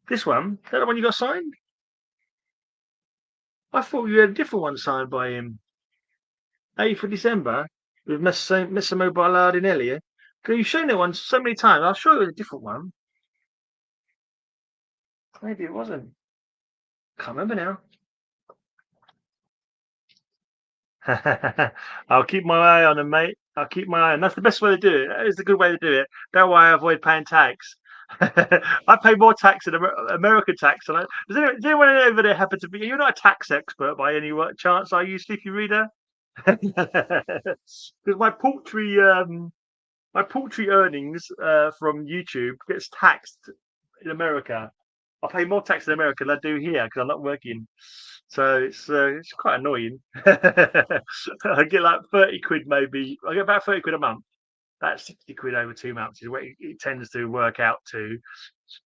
This one? Is that the one you got signed? I thought you had a different one signed by him. 8th of December with Massimo Ballardinelli. Because you've shown that one so many times. I'll show you a different one. Maybe it wasn't. Can't remember now. I'll keep my eye on them, mate. I'll keep my eye on. That's the best way to do it. That is the good way to do it. That way I avoid paying tax. I pay more tax than American tax. Does anyone over there happen to be? You're not a tax expert by any chance, are you, Sleepy Reader? Because my paltry earnings from YouTube gets taxed in America. I pay more tax in America than I do here because I'm not working. So it's quite annoying. I get like 30 quid maybe. I get about 30 quid a month. That's 60 quid over 2 months is what it tends to work out to.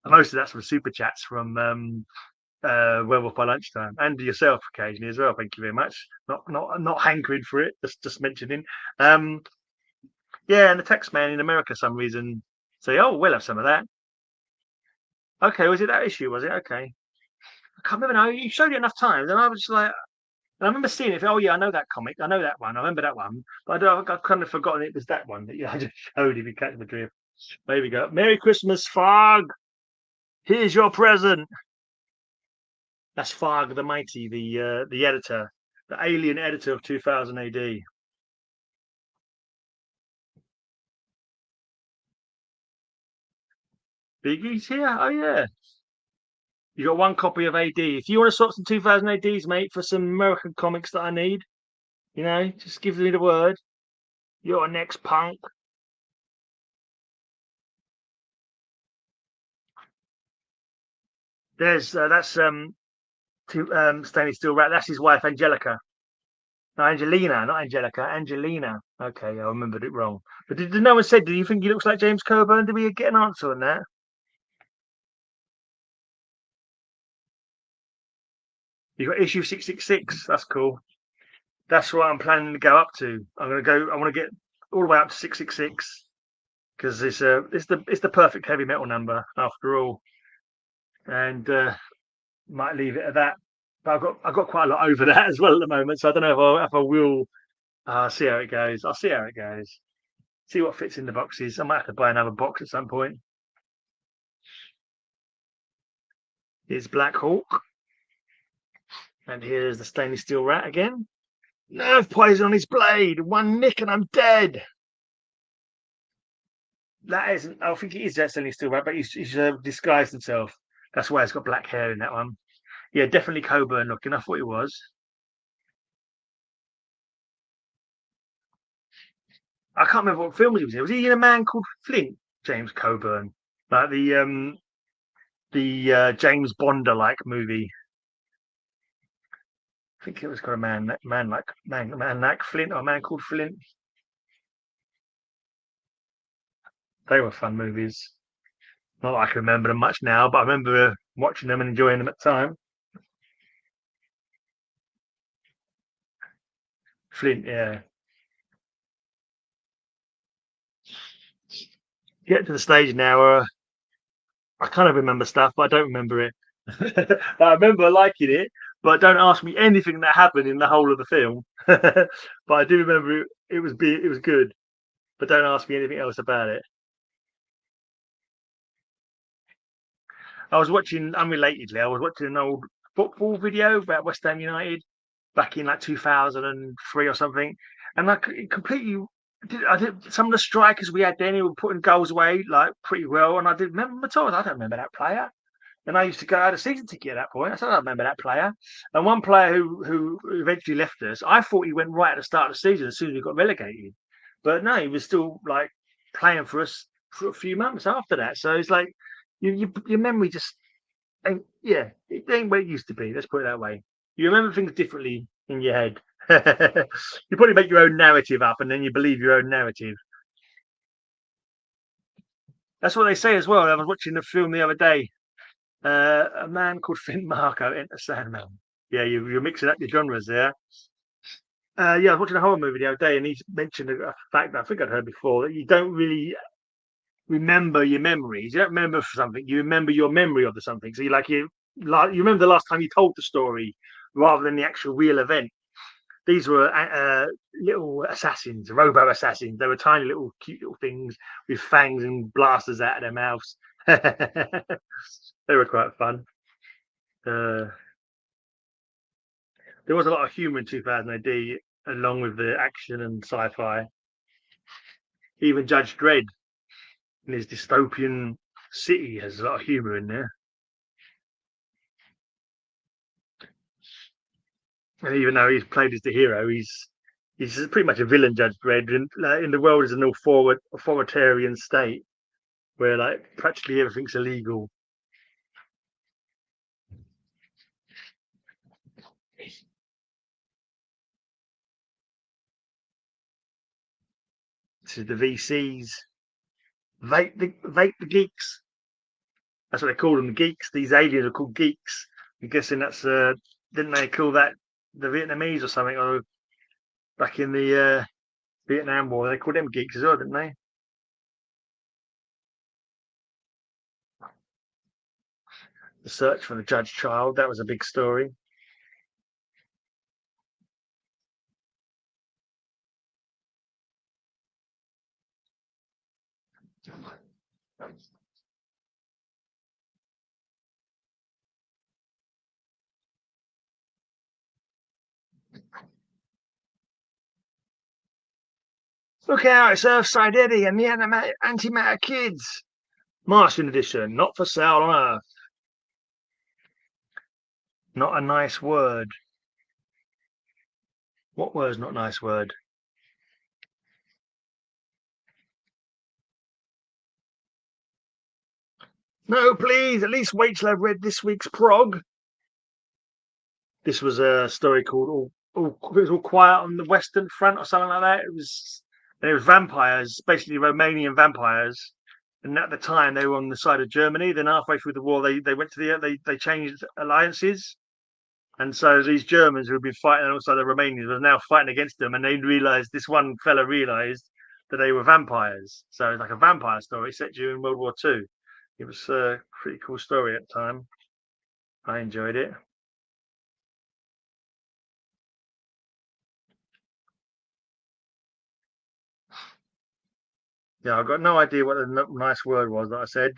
Most of that's from super chats from Werewolf by Lunchtime and yourself occasionally as well. Thank you very much. Not hankering for it. Just mentioning. Yeah, and the tax man in America, some reason say, "Oh, we'll have some of that." Okay, was it that issue? Was it okay? I can't remember now. You showed it enough times, and I was just like, and I remember seeing it. Oh yeah, I know that comic. I know that one. I remember that one, but I've kind of forgotten it was that one that I just showed. If you catch the drift. There we go. Merry Christmas, Fog. Here's your present. That's Fog the Mighty, the editor, the alien editor of 2000 AD. Biggie's here. Oh yeah. You got one copy of AD. If you want to sort some 2000 ADs, mate, for some American comics that I need, just give me the word. You're next, punk. That's Stanley Steel Rat. That's his wife, Angelica. No, Angelina, not Angelica. Angelina. Okay, I remembered it wrong. But did no one said? Do you think he looks like James Coburn? Did we get an answer on that? You got issue 666. That's cool. That's what I'm planning to go up to. I'm gonna go. I want to get all the way up to 666 because it's the perfect heavy metal number after all, and might leave it at that. But I've got quite a lot over that as well at the moment, so I don't know if I will. See how it goes. I'll see how it goes. See what fits in the boxes. I might have to buy another box at some point. Here's Black Hawk, and here's the stainless steel rat again. Nerve poison on his blade. One nick and I'm dead. That isn't. I think it is that stainless steel rat, but he's disguised himself. That's why he's got black hair in that one. Yeah, definitely Coburn looking. I thought he was. I can't remember what film he was in. Was he in A Man Called Flint? James Coburn, like the James Bonder like movie. I think it was called Man like Flint or A Man Called Flint. They were fun movies. Not that I can remember them much now, but I remember watching them and enjoying them at the time. Flint, yeah. Get to the stage now where I kind of remember stuff, but I don't remember it. I remember liking it, but don't ask me anything that happened in the whole of the film. But I do remember it was good, but don't ask me anything else about it. I was watching unrelatedly. I was watching an old football video about West Ham United back in like 2003 or something, and like it completely. I did some of the strikers we had then who were putting goals away like pretty well, and I did remember Matthias. I don't remember that player. And I used to go out a season ticket at that point. I said, I don't remember that player. And one player who eventually left us, I thought he went right at the start of the season as soon as we got relegated. But no, he was still like playing for us for a few months after that. So it's like your memory just ain't, yeah, it ain't where it used to be. Let's put it that way. You remember things differently in your head. You probably make your own narrative up and then you believe your own narrative. That's what they say as well. I was watching the film the other day. A man called Finn Marco enter Sandman. Yeah, you're mixing up your genres there. Yeah, I was watching a horror movie the other day, and he mentioned a fact that I think I'd heard before that you don't really remember your memories. You don't remember something; you remember your memory of the something. So you remember the last time you told the story, rather than the actual real event. These were little assassins, robo assassins. They were tiny little cute little things with fangs and blasters out of their mouths. They were quite fun. There was a lot of humour in 2000 AD, along with the action and sci-fi. Even Judge Dredd in his dystopian city has a lot of humour in there. And even though he's played as the hero, he's pretty much a villain, Judge Dredd. In the world is an authoritarian state where like practically everything's illegal. This is the VCs. Vape the geeks. That's what they call them, the geeks. These aliens are called geeks. I'm guessing that's didn't they call that the Vietnamese or something? Or back in the Vietnam War, they called them geeks as well, didn't they? The search for the Judge Child, that was a big story. Look out, it's Earthside Eddie and the Antimatter Kids. Martian edition, not for sale on Earth. Not a nice word. What word's not a nice word? No, please, at least wait till I've read this week's prog. This was a story called it was all quiet on the Western Front or something like that. It was vampires, basically Romanian vampires. And at the time they were on the side of Germany. Then halfway through the war they went to they changed alliances. And so these Germans who had been fighting alongside the Romanians were now fighting against them, and they realised this one fella realised that they were vampires. So it's like a vampire story set during World War II. It was a pretty cool story at the time. I enjoyed it. Yeah, I've got no idea what the nice word was that I said.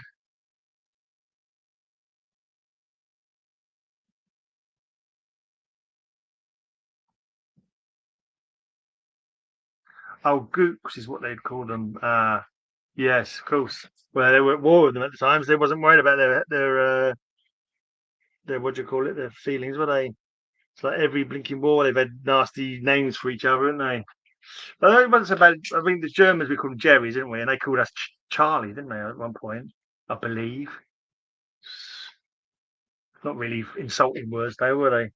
Oh, gooks is what they'd call them. Yes, of course. Well, they were at war with them at the time, so they wasn't worried about their what do you call it? Their feelings, were they? It's like every blinking war, they've had nasty names for each other, haven't they? But I think about. I think the Germans we called them Jerry's, didn't we? And they called us Charlie, didn't they? At one point, I believe. Not really insulting words, though, were they?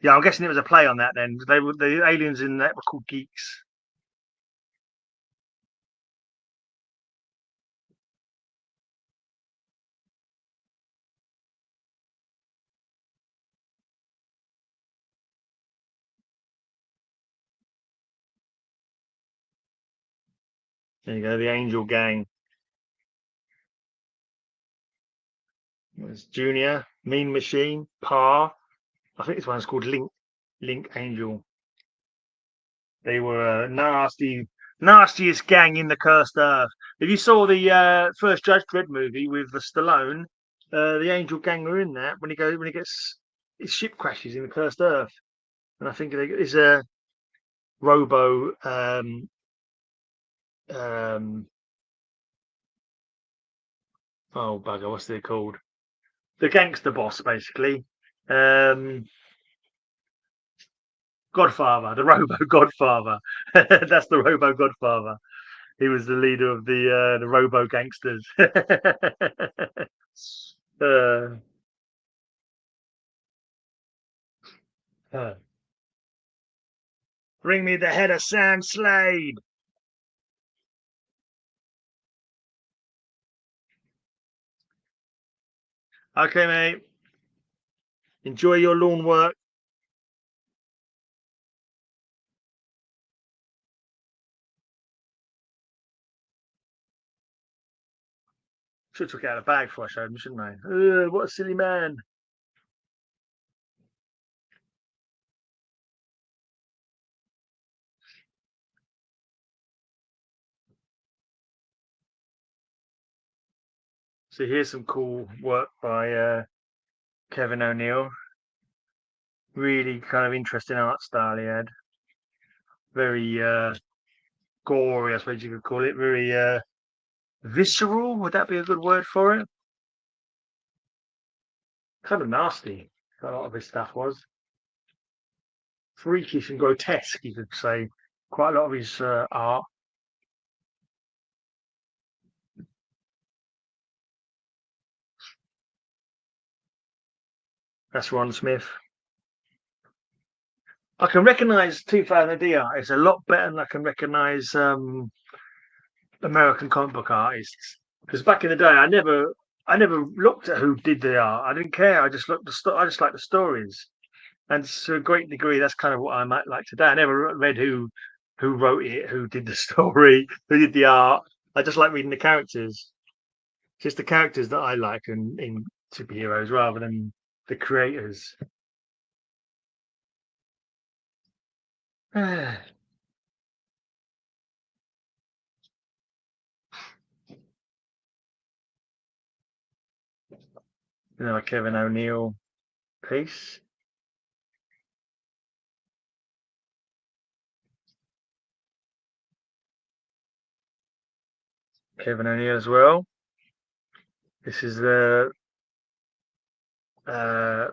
Yeah, I'm guessing it was a play on that. Then they were the aliens in that were called geeks. There you go, the Angel Gang. There's Junior, Mean Machine, Pa. I think this one's called Link. Link Angel. They were a nastiest gang in the cursed earth. If you saw the first Judge Dredd movie with the Stallone, the Angel Gang were in that when he gets his ship crashes in the cursed earth, and I think it's a Robo um, oh bugger, what's they called? The gangster boss, basically. Um, Godfather, the Robo Godfather. That's the Robo Godfather. He was the leader of the Robo gangsters. uh, uh, Bring me the head of Sam Slade. Okay, mate. Enjoy your lawn work. Should have took it out of the bag before I showed him, shouldn't I? What a silly man. So here's some cool work by Kevin O'Neill. Really kind of interesting art style he had. Very gory, I suppose you could call it. Very visceral. Would that be a good word for it? Kind of nasty. A lot of his stuff was freakish and grotesque. You could say quite a lot of his art. That's Ron Smith. I can recognise 2000 AD art. It's a lot better than I can recognise American comic book artists. Because back in the day, I never looked at who did the art. I didn't care. I just I just liked the stories, and to a great degree, that's kind of what I might like today. I never read who wrote it, who did the story, who did the art. I just like reading the characters. Just the characters that I like in superheroes rather than the creators. You know, a Kevin O'Neill piece. Kevin O'Neill as well. This is the uh,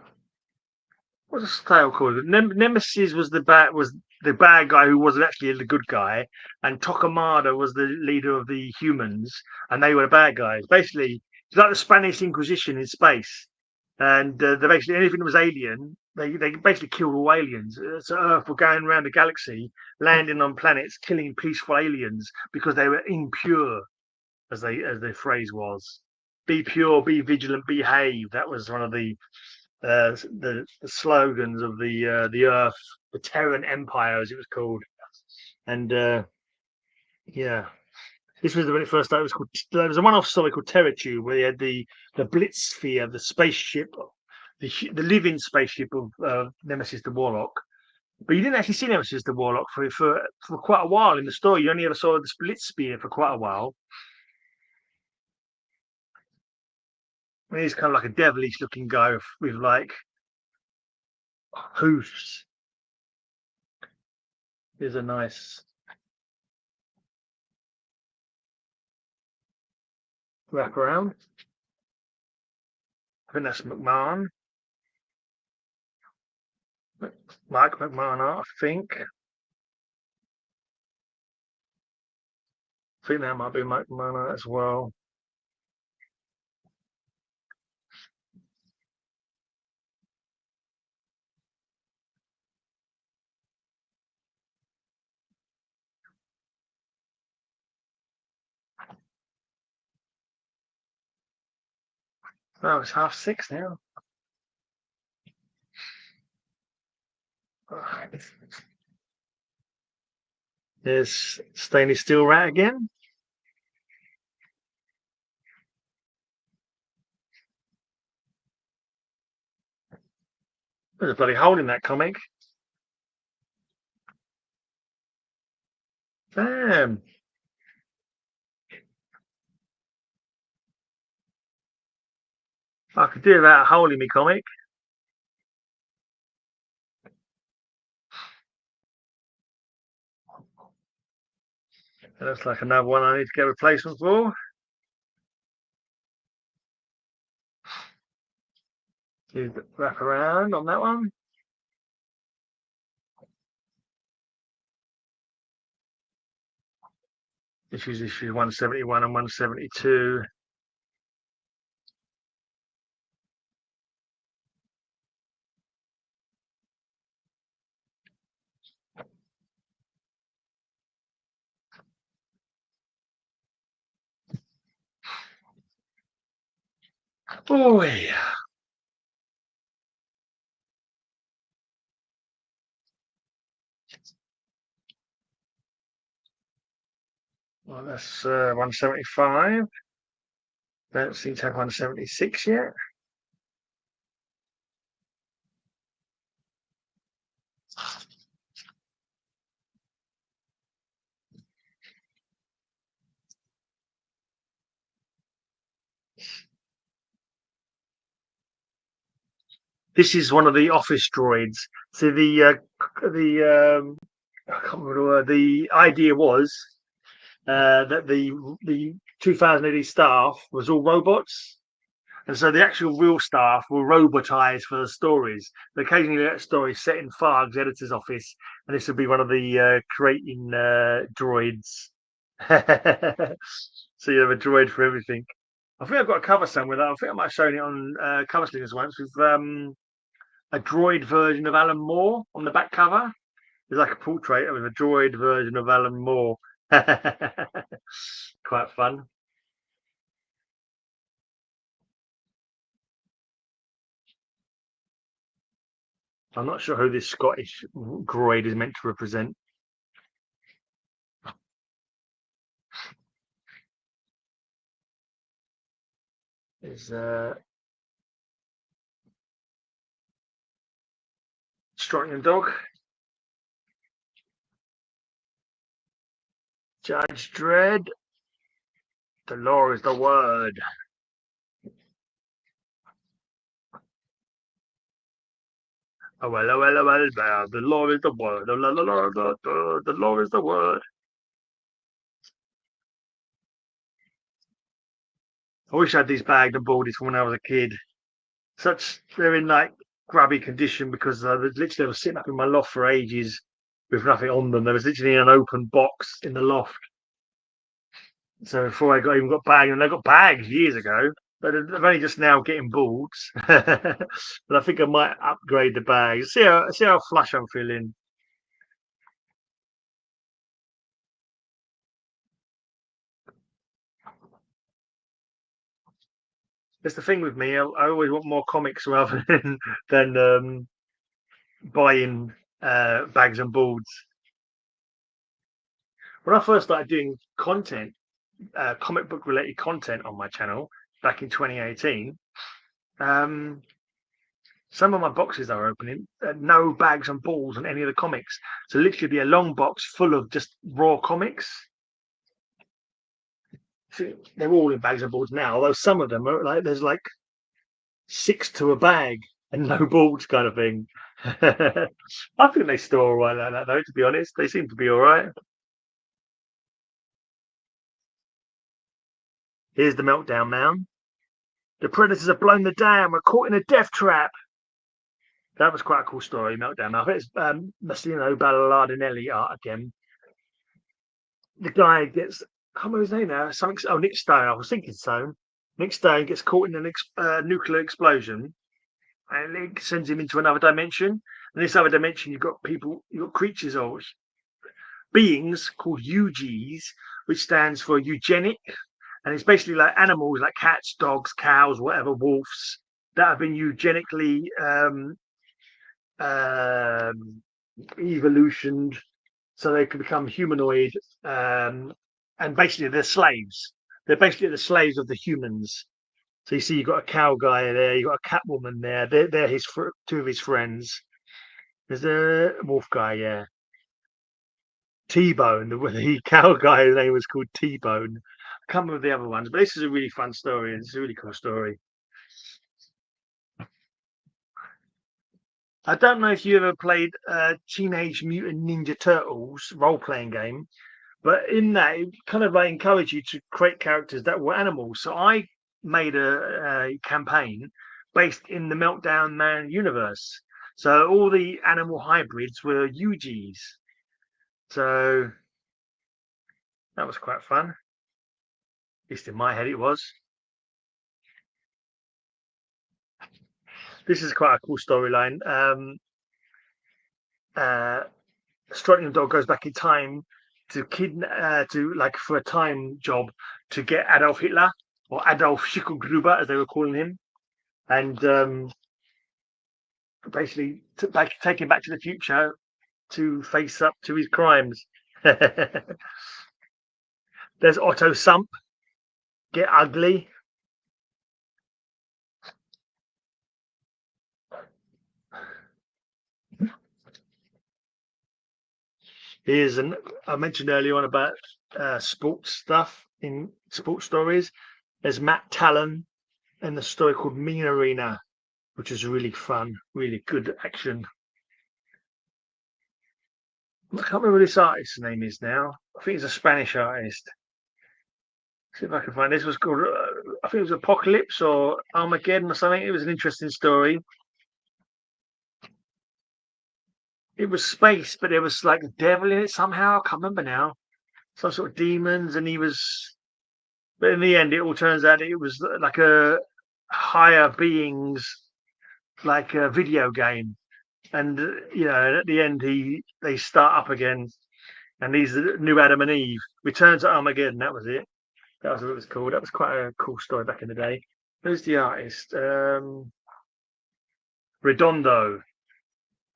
what's the style called? Nemesis was the bad guy who wasn't actually the good guy, and Tokamada was the leader of the humans, and they were the bad guys. Basically, it's like the Spanish Inquisition in space, and they basically anything that was alien, they basically killed all aliens. So Earth were going around the galaxy, landing on planets, killing peaceful aliens because they were impure, as the phrase was. Be pure, be vigilant, behave. That was one of the slogans of the Earth, the Terran Empire, as it was called. And yeah, this was when it first started. It was called. There was a one-off story called Terror Tube where they had the Blitz sphere, the spaceship, the living spaceship of Nemesis the Warlock. But you didn't actually see Nemesis the Warlock for quite a while in the story. You only ever saw the Blitz sphere for quite a while. And he's kind of like a devilish looking guy with like hoofs. Here's a nice wrap around. I think that's McMahon. Mike McMahon art, I think. I think that might be Mike McMahon art as well. Oh, it's 6:30 now. There's Stainless Steel Rat again. There's a bloody hole in that comic. Damn. I could do without a hole in me comic. That looks like another one I need to get a replacement for. Do the wrap around on that one. Issues 171 and 172. Oh yeah. Well, that's 175. Don't seem to have 176 yet. This is one of the office droids. So I can't remember the word. The idea was that the 2000 AD staff was all robots, and so the actual real staff were robotized for the stories. They occasionally let stories set in Farg's editor's office, and this would be one of the creating droids. So you have a droid for everything. I think I've got a cover somewhere that I think I might have shown it on Cover Slingers once with a droid version of Alan Moore on the back cover. There's like a portrait with a droid version of Alan Moore. Quite fun. I'm not sure who this Scottish droid is meant to represent. Is Striking Dog, Judge Dredd. The law is the word. Oh well, oh well, oh well. The law is the word. The law is the word. I wish I had these bagged and boarded from when I was a kid. They're in like grubby condition because literally they were sitting up in my loft for ages with nothing on them. There was literally an open box in the loft. So before I even got bagged, and I got bagged years ago, but I'm only just now getting boards. But I think I might upgrade the bags. See how flush I'm feeling. That's the thing with me. I always want more comics rather than buying bags and boards. When I first started doing content, comic book related content on my channel back in 2018, some of my boxes I were opening, no bags and balls on any of the comics. So literally be a long box full of just raw comics. So they're all in bags and balls now, although some of them are like there's like 6 to a bag and no balls kind of thing. I think they still all right like that though, to be honest. They seem to be all right. Here's the meltdown man. The predators have blown the dam. We're caught in a death trap. That was quite a cool story, meltdown. I think it's Massimo Ballardinelli art again. The guy gets, I can't remember his name now. Something. Oh, Nick Stone. I was thinking Stone. Nick Stone gets caught in a nuclear explosion, and it sends him into another dimension. And this other dimension, you've got creatures or beings called UGs, which stands for eugenic, and it's basically like animals like cats, dogs, cows, whatever, wolves that have been eugenically evolutioned so they can become humanoid, and basically they're slaves. They're basically the slaves of the humans. So you see, you've got a cow guy there, you've got a cat woman there. They're his two of his friends. There's a wolf guy, yeah. T-Bone, the cow guy's name was called T-Bone. I can't remember the other ones, but this is a really fun story. It's a really cool story. I don't know if you ever played Teenage Mutant Ninja Turtles role-playing game, but in that, it kind of like encouraged you to create characters that were animals. So I made a campaign based in the Meltdown Man universe. So all the animal hybrids were UGs. So that was quite fun. At least in my head, it was. This is quite a cool storyline. Striking Dog goes back in time to for a time job to get Adolf Hitler or Adolf Schicklgruber as they were calling him, and basically take him back to the future to face up to his crimes. There's Otto Sump, Get Ugly. I mentioned earlier on about sports stuff in sports stories. There's Matt Talon in the story called Mean Arena. which is really fun, really good action. I can't remember what this artist's name is now. I think he's a Spanish artist. See if I can find this. Was called, I think it was Apocalypse or Armageddon or something. It was an interesting story. It was space, but there was like a devil in it somehow. I can't remember now. Some sort of demons, and he was. But in the end, it all turns out it was like a higher beings, like a video game. And at the end, they start up again, and these are the new Adam and Eve. Return to Armageddon. That was it. That was what it was called. That was quite a cool story back in the day. Who's the artist? Redondo.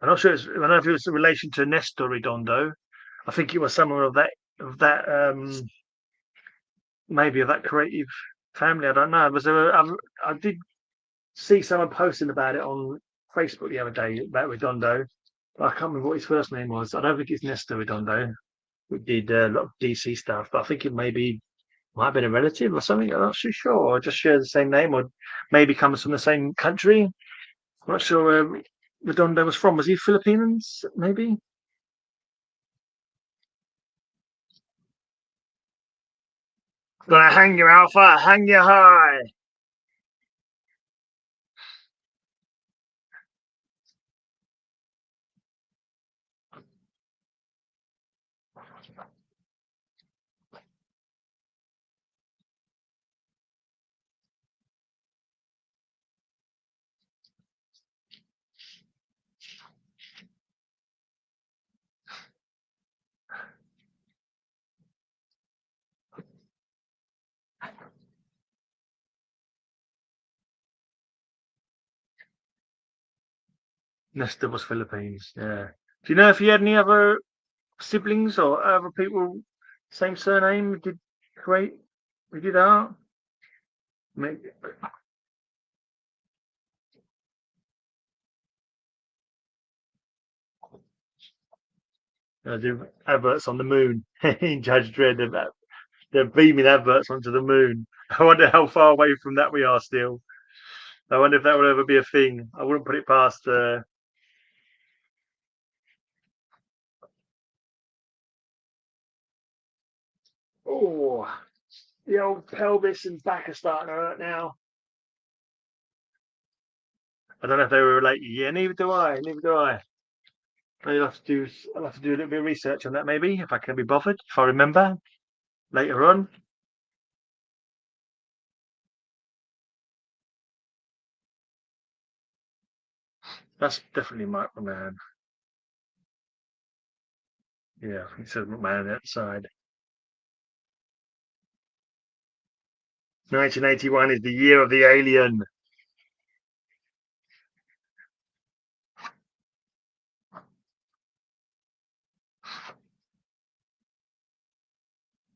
I'm not sure. I don't know if it was in relation to Nestor Redondo. I think it was someone of that maybe of that creative family. I don't know. I did see someone posting about it on Facebook the other day about Redondo. But I can't remember what his first name was. I don't think it's Nestor Redondo, who did a lot of DC stuff. But I think it might have been a relative or something. I'm not too sure. Or just share the same name, or maybe comes from the same country. I'm not sure where Redondo was from. Was he Philippines? Maybe. Gonna hang you, Alpha. Hang you high. Nestor was Philippines. Yeah. Do you know if he had any other siblings or other people same surname did create? We did art. Maybe. Do adverts on the moon in Judge Dredd. They're beaming adverts onto the moon. I wonder how far away from that we are still. I wonder if that will ever be a thing. I wouldn't put it past. Oh, the old pelvis and back are starting to hurt now. I don't know if they were related. Yeah, neither do I. Neither do I. I'll have to do a little bit of research on that maybe if I can be bothered. If I remember later on. That's definitely Microman. Yeah, I think it says McMahon outside. 1981 is the year of the alien.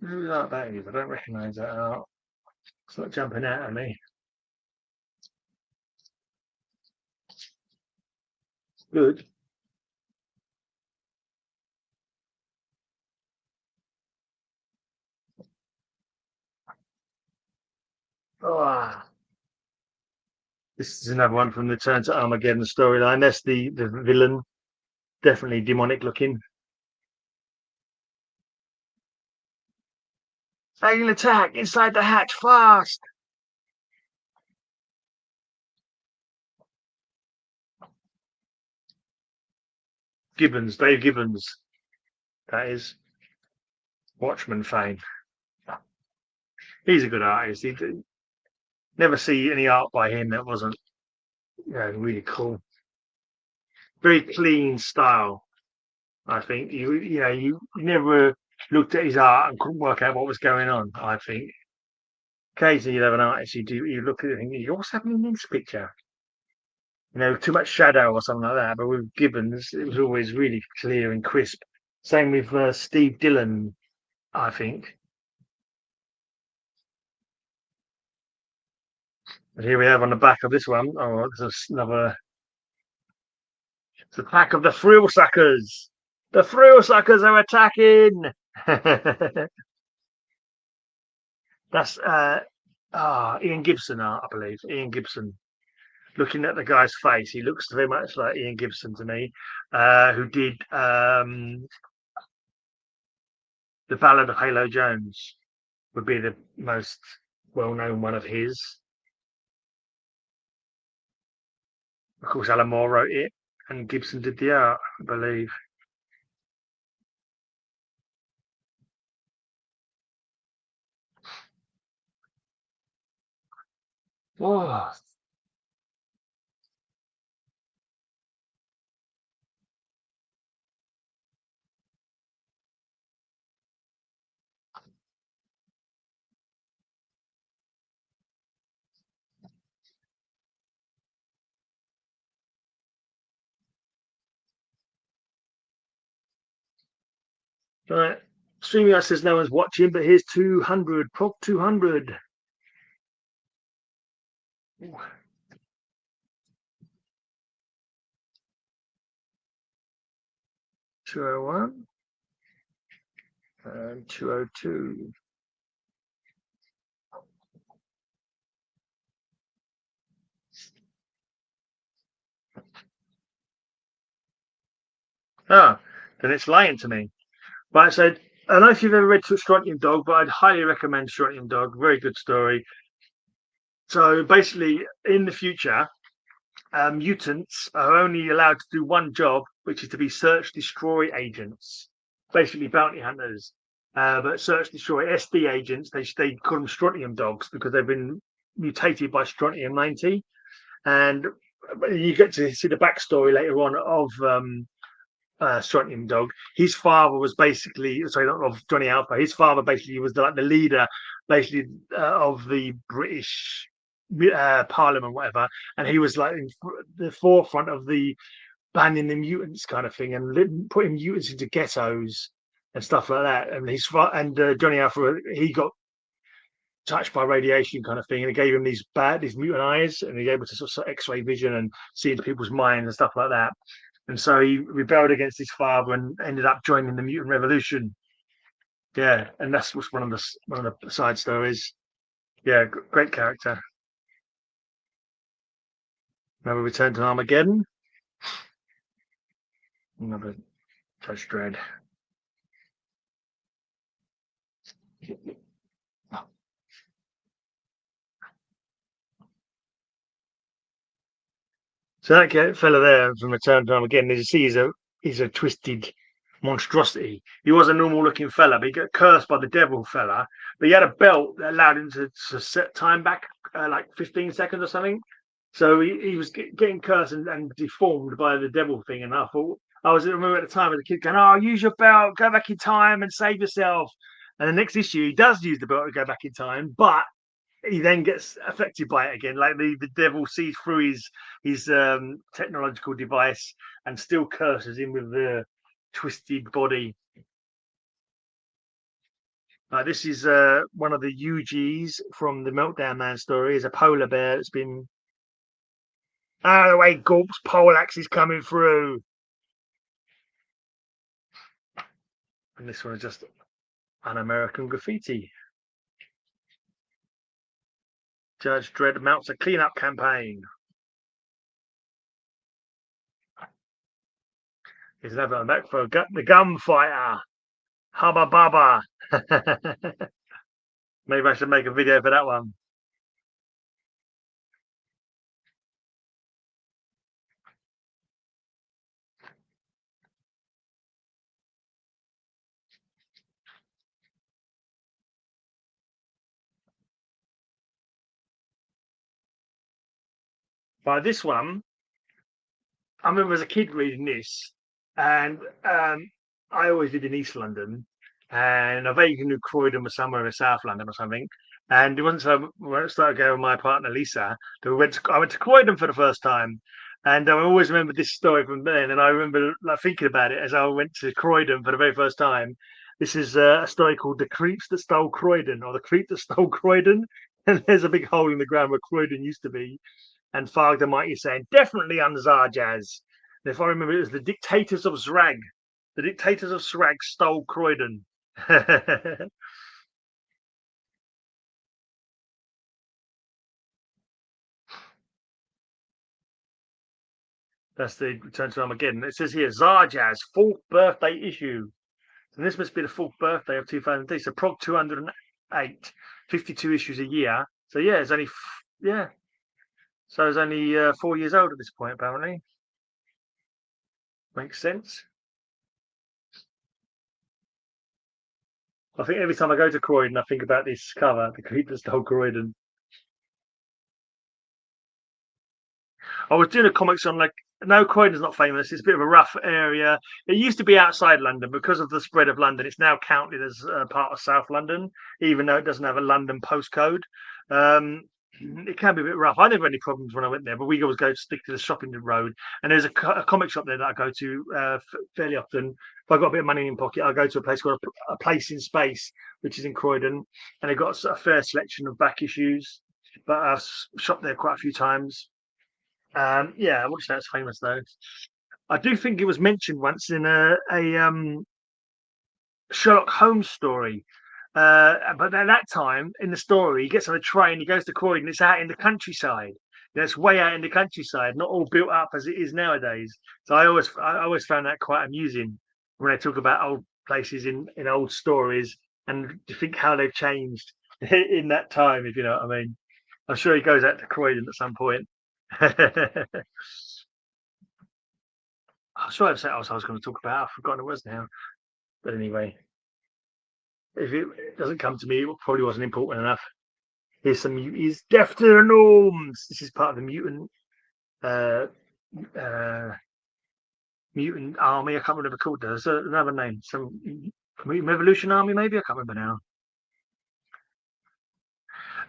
Who that is? I don't recognise that art. It's not jumping out at me. Good. Oh, this is another one from the Turn to Armageddon storyline. That's the villain. Definitely demonic looking. Alien attack inside the hatch fast. Gibbons, Dave Gibbons. That is Watchman fame. He's a good artist. He never see any art by him that wasn't really cool. Very clean style. I think you never looked at his art and couldn't work out what was going on. I think occasionally you'd have an artist you look at it and think, what's happening in this picture? Too much shadow or something like that. But with Gibbons, it was always really clear and crisp. Same with Steve Dillon, I think. But here we have on the back of this one. Oh, there's another. It's the pack of the thrill suckers. The thrill suckers are attacking. That's Ian Gibson art, I believe. Ian Gibson. looking at the guy's face, he looks very much like Ian Gibson to me, who did The Ballad of Halo Jones, would be the most well-known one of his. Of course, Alan Moore wrote it, and Gibson did the art, I believe. Oh, right. StreamYard says no one's watching, but here's 200. Prog 200. 201 and 202. Ah, then it's lying to me. Right, so I don't know if you've ever read Strontium Dog, but I'd highly recommend Strontium Dog. Very good story. So basically, in the future, mutants are only allowed to do one job, which is to be search destroy agents, basically bounty hunters. But search destroy SD agents, they call them Strontium Dogs because they've been mutated by Strontium 90. And you get to see the backstory later on of Strontium Dog. His father was basically, sorry, not of Johnny Alpha. His father basically was like the leader, basically of the British Parliament, whatever, and he was like in the forefront of the banning the mutants kind of thing and putting mutants into ghettos and stuff like that. And Johnny Alpha, he got touched by radiation kind of thing, and it gave him these mutant eyes, and he's able to sort of X-ray vision and see into people's minds and stuff like that. And so he rebelled against his father and ended up joining the mutant revolution. Yeah, and that's was one of the side stories. Yeah, great character. Another Return to Armageddon. Another Judge Dredd. So that fella there from Return to Armageddon, as you see, he's a twisted monstrosity. He was a normal looking fella, but he got cursed by the devil fella. But he had a belt that allowed him to set time back like 15 seconds or something. So he was getting cursed and deformed by the devil thing. And I remember at the time as a kid going, "Oh, use your belt, go back in time and save yourself." And the next issue, he does use the belt to go back in time, but he then gets affected by it again. Like the devil sees through his technological device and still curses him with the twisted body. This is one of the UGs from the Meltdown Man story. Is a polar bear that's been out of the way. Gulp's poleaxe is coming through, and this one is just an American graffiti. Judge Dredd mounts a cleanup campaign. Here's another one back for the gunfighter. Hubba bubba. Maybe I should make a video for that one. By this one, I remember as a kid reading this, and I always lived in East London, and I vaguely knew Croydon was somewhere in South London or something. And when I started going with my partner Lisa, I went to Croydon for the first time, and I always remember this story from then. And I remember like thinking about it as I went to Croydon for the very first time. This is a story called "The Creeps That Stole Croydon" or "The Creep That Stole Croydon." And there's a big hole in the ground where Croydon used to be, and Farg the Mighty saying, "Definitely on Zarjaz." And if I remember, it was the dictators of Zrag. The dictators of Zrag stole Croydon. That's the Return to Armageddon. It says here Zarjaz's 4th birthday issue. And this must be the 4th birthday of 2003. So Prog 208, 52 issues a year. So yeah, it's only So it's only 4 years old at this point, apparently. Makes sense. I think every time I go to Croydon, I think about this cover, the Creeper Stole Croydon. I was doing a comics on no, Croydon's not famous. It's a bit of a rough area. It used to be outside London because of the spread of London. It's now counted as part of South London, even though it doesn't have a London postcode. It can be a bit rough. I never had any problems when I went there, but we always go stick to the shopping road. And there's a comic shop there that I go to fairly often. If I've got a bit of money in pocket, I'll go to a place called a Place in Space, which is in Croydon, and they've got a fair selection of back issues. But I've shopped there quite a few times. Yeah, I wouldn't say it's famous though. I do think it was mentioned once in a Sherlock Holmes story. But at that time in the story, he gets on a train, he goes to Croydon, it's out in the countryside. It's way out in the countryside, not all built up as it is nowadays. So I always found that quite amusing when they talk about old places in old stories and to think how they've changed in that time, if you know what I mean. I'm sure he goes out to Croydon at some point. I'm sure I've said else I was going to talk about. I've forgotten it was now. But anyway, if it doesn't come to me, it probably wasn't important enough. Here's some He's Deaf to the Norms. This is part of the uh, uh, mutant army. I can't remember called. There's another name. Some Revolution Army, maybe. I can't remember now.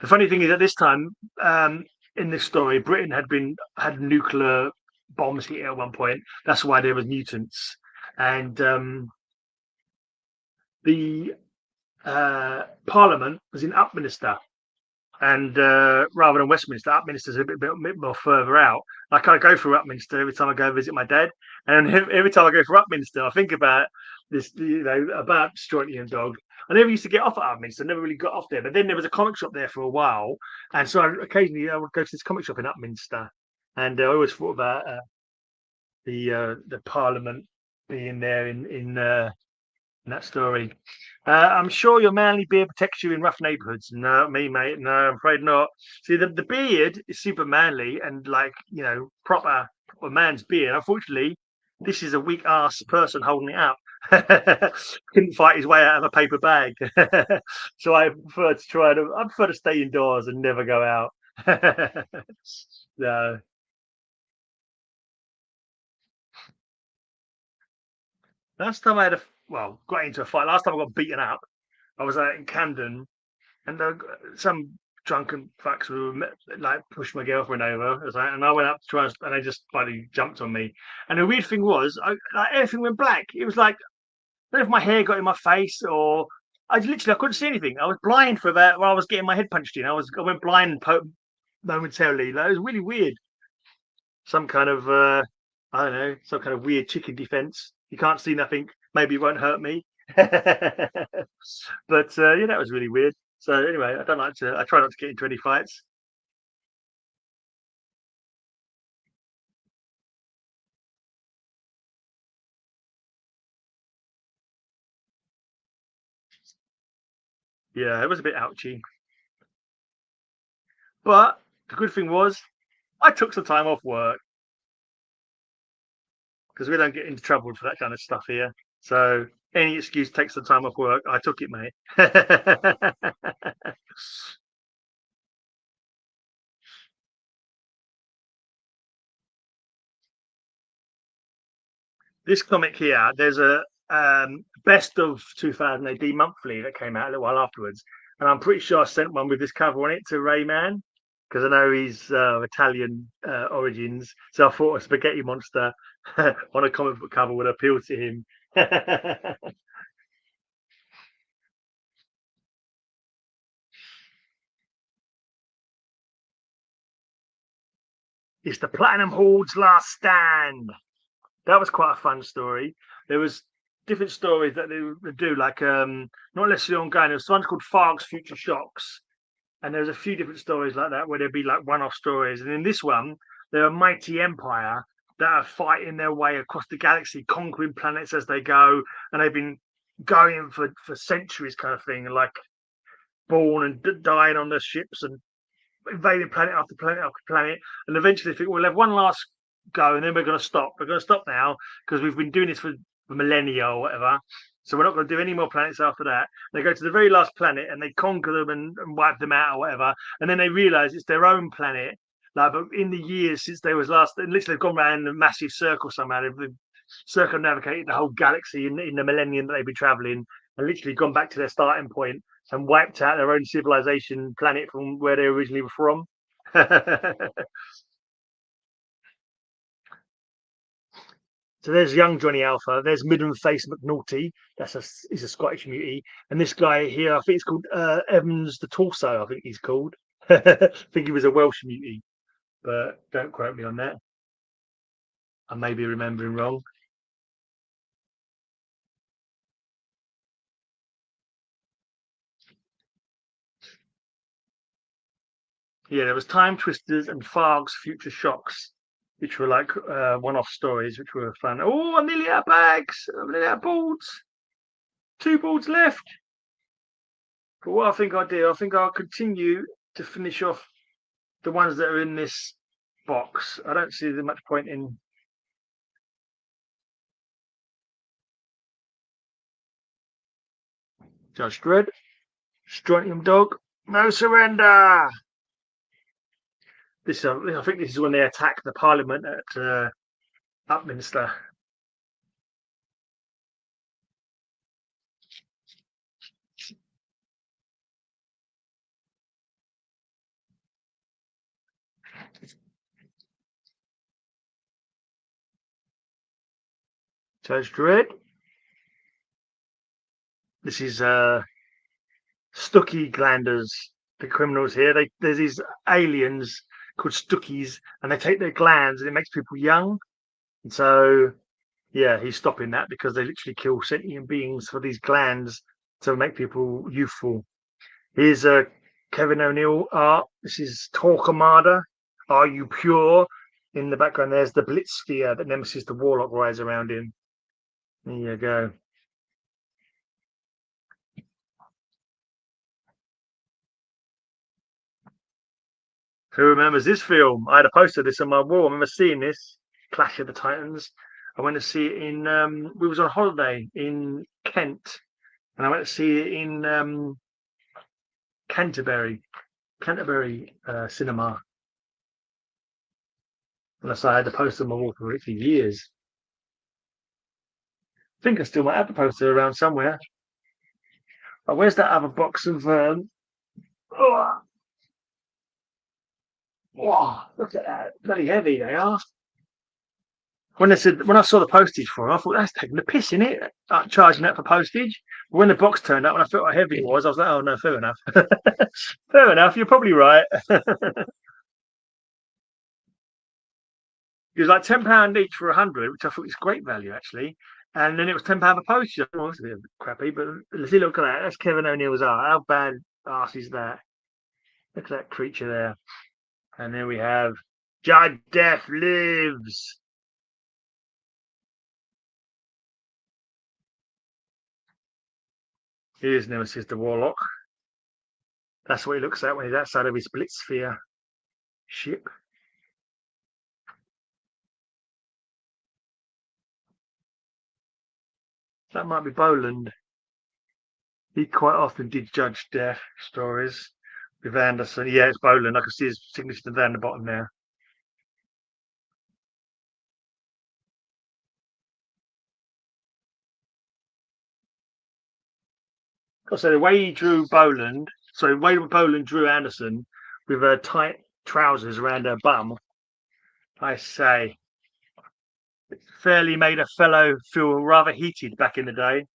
The funny thing is, at this time, in this story, Britain had nuclear bombs hit at one point. That's why there was mutants, and the Parliament was in AxMinister, and rather than Westminster, AxMinister's a bit more further out. I kind of go through AxMinister every time I go visit my dad, and every time I go through AxMinister, I think about this, about Strontium and Dog. I never used to get off at AxMinister, never really got off there. But then there was a comic shop there for a while, and so occasionally I would go to this comic shop in AxMinister, and I always thought about the Parliament being there in that story. I'm sure your manly beard protects you in rough neighborhoods. No, me, mate. No, I'm afraid not. See, the beard is super manly and proper man's beard. Unfortunately, this is a weak ass person holding it up. Couldn't fight his way out of a paper bag. So I prefer to stay indoors and never go out. No. Last time I got into a fight. Last time I got beaten up, I was out in Camden, and some drunken fucks pushed my girlfriend over, and I went up to try, and they just bloody jumped on me. And the weird thing was, everything went black. It was like, I don't know if my hair got in my face or I couldn't see anything. I was blind for about while I was getting my head punched in. I went blind momentarily. It was really weird. Some kind of I don't know, some kind of weird chicken defense. You can't see nothing. Maybe it won't hurt me. But that was really weird. So anyway, I try not to get into any fights. Yeah, it was a bit ouchy. But the good thing was I took some time off work because we don't get into trouble for that kind of stuff here. So any excuse to take some time off work, I took it, mate. This comic here, there's a best of 2000 AD monthly that came out a little while afterwards, and I'm pretty sure I sent one with this cover on it to Rayman because I know he's Italian origins, so I thought a spaghetti monster on a comic book cover would appeal to him. It's the Platinum Horde's last stand. That was quite a fun story. There was different stories that they would do, like not necessarily ongoing. There was one called Farg's Future Shocks, and there's a few different stories like that where there'd be like one-off stories. And in this one, they're a mighty empire, that are fighting their way across the galaxy, conquering planets as they go, and they've been going for centuries, kind of thing, like born and dying on the ships and invading planet after planet after planet, and eventually they think, well, we'll have one last go, and then we're going to stop. We're going to stop now because we've been doing this for millennia or whatever. So we're not going to do any more planets after that. They go to the very last planet and they conquer them and wipe them out or whatever, and then they realise it's their own planet. Like, but in the years since they was last, literally they've gone around in a massive circle somehow. They've circumnavigated the whole galaxy in the millennium that they've been travelling, and literally gone back to their starting point and wiped out their own civilization planet from where they originally were from. So there's young Johnny Alpha. There's Midden Face McNulty. He's a Scottish mutie. And this guy here, I think it's called Evans the Torso. I think he's called. I think he was a Welsh mutie, but don't quote me on that. I may be remembering wrong. Yeah, there was Time Twisters and Farg's Future Shocks, which were like one-off stories, which were fun. Oh, I'm nearly out of bags. I'm nearly out of boards. 2 boards left. But what I think I'll do, I think I'll continue to finish off the ones that are in this box. I don't see much point in. Judge Dredd, Strontium Dog, no surrender. This, I think, this is when they attack the Parliament at AxMinister. Judge Dredd. This is Stucky Glanders, the criminals here. There's these aliens called Stuckies, and they take their glands, and it makes people young. And so, yeah, he's stopping that because they literally kill sentient beings for these glands to make people youthful. Here's Kevin O'Neill art. This is Torquemada. Are you pure? In the background, there's the Blitz sphere that Nemesis the Warlock rides around in. There you go. Who remembers this film? I had a poster of this on my wall. I remember seeing this, Clash of the Titans. I went to see it in. We was on holiday in Kent, and I went to see it in Canterbury Cinema. Unless I had the poster on my wall for years. I think I still might have the poster around somewhere. Oh, where's that other box of? Oh, look at that! Bloody heavy they are. When I saw the postage for it, I thought that's taking the piss in it, charging that for postage. But when the box turned up, when I felt how heavy it was, I was like, oh no, fair enough. Fair enough, you're probably right. It was like £10 each for 100, which I thought was great value actually. And then it was £10 for postage. I thought, it's a bit crappy, but let's look at that. That's Kevin O'Neill's art. How bad arse is that? Look at that creature there. And then we have Judge Death Lives. Here's Nemesis the Warlock. That's what he looks at when he's outside of his split sphere ship. That might be Boland. He quite often did Judge Death stories with Anderson. Yeah, it's Boland. I can see his signature down the bottom there. So the way he drew Boland, so the way Boland drew Anderson with her tight trousers around her bum, I say, it fairly made a fellow feel rather heated back in the day.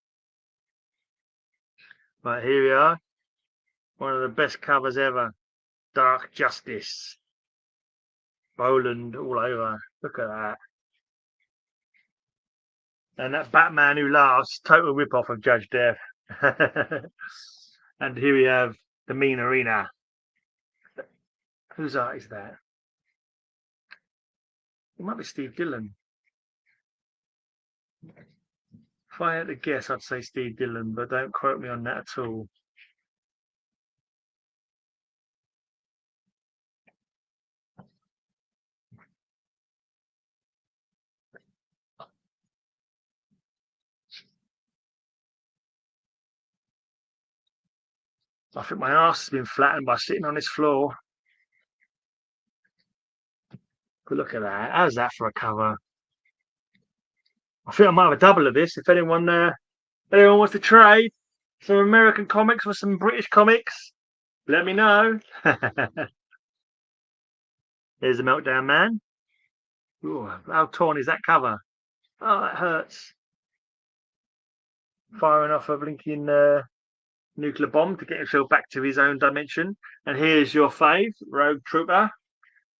But here we are. One of the best covers ever. Dark Justice. Boland all over. Look at that. And that Batman Who Laughs, total rip-off of Judge Death. And here we have the Mean Arena. Whose art is that? It might be Steve Dillon. If I had to guess, I'd say Steve Dillon, but don't quote me on that at all. I think my arse has been flattened by sitting on this floor. But look at that. How's that for a cover? I think I might have a double of this. If anyone wants to trade some American comics with some British comics, let me know. Here's the Meltdown Man. Ooh, how torn is that cover? Oh, that hurts. Firing off a blinking nuclear bomb to get himself back to his own dimension. And here's your fave, Rogue Trooper.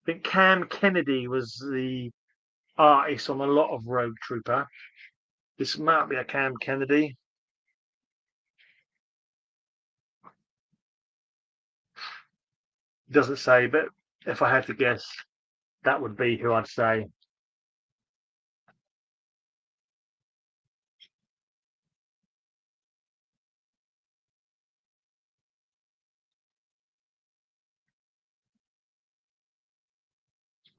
I think Cam Kennedy was the artist on a lot of Rogue Trooper. This might be a Cam Kennedy. Doesn't say, but if I had to guess, that would be who I'd say.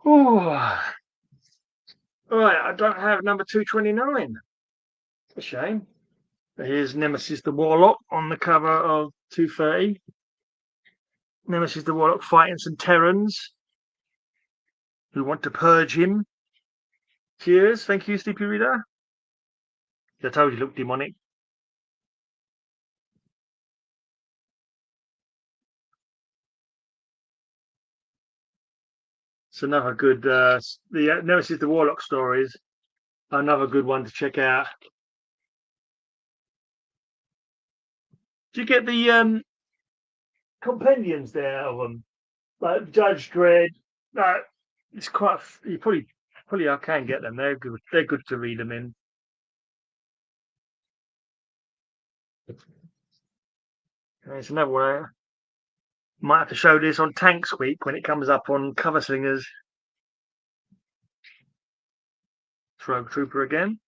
Oh, right. I don't have number 229. A shame. Here's Nemesis the Warlock on the cover of 230. Nemesis the Warlock fighting some Terrans who want to purge him. Cheers. Thank you, Sleepy Reader. I told you looked demonic. It's another good, the Nemesis the Warlock stories. Another good one to check out. Do you get the compendiums there of them? Like Judge Dredd. It's quite. You probably I can get them. They're good. They're good to read them in. It's another one. Might have to show this on Tanks Week when it comes up on Cover Slingers. Rogue Trooper again.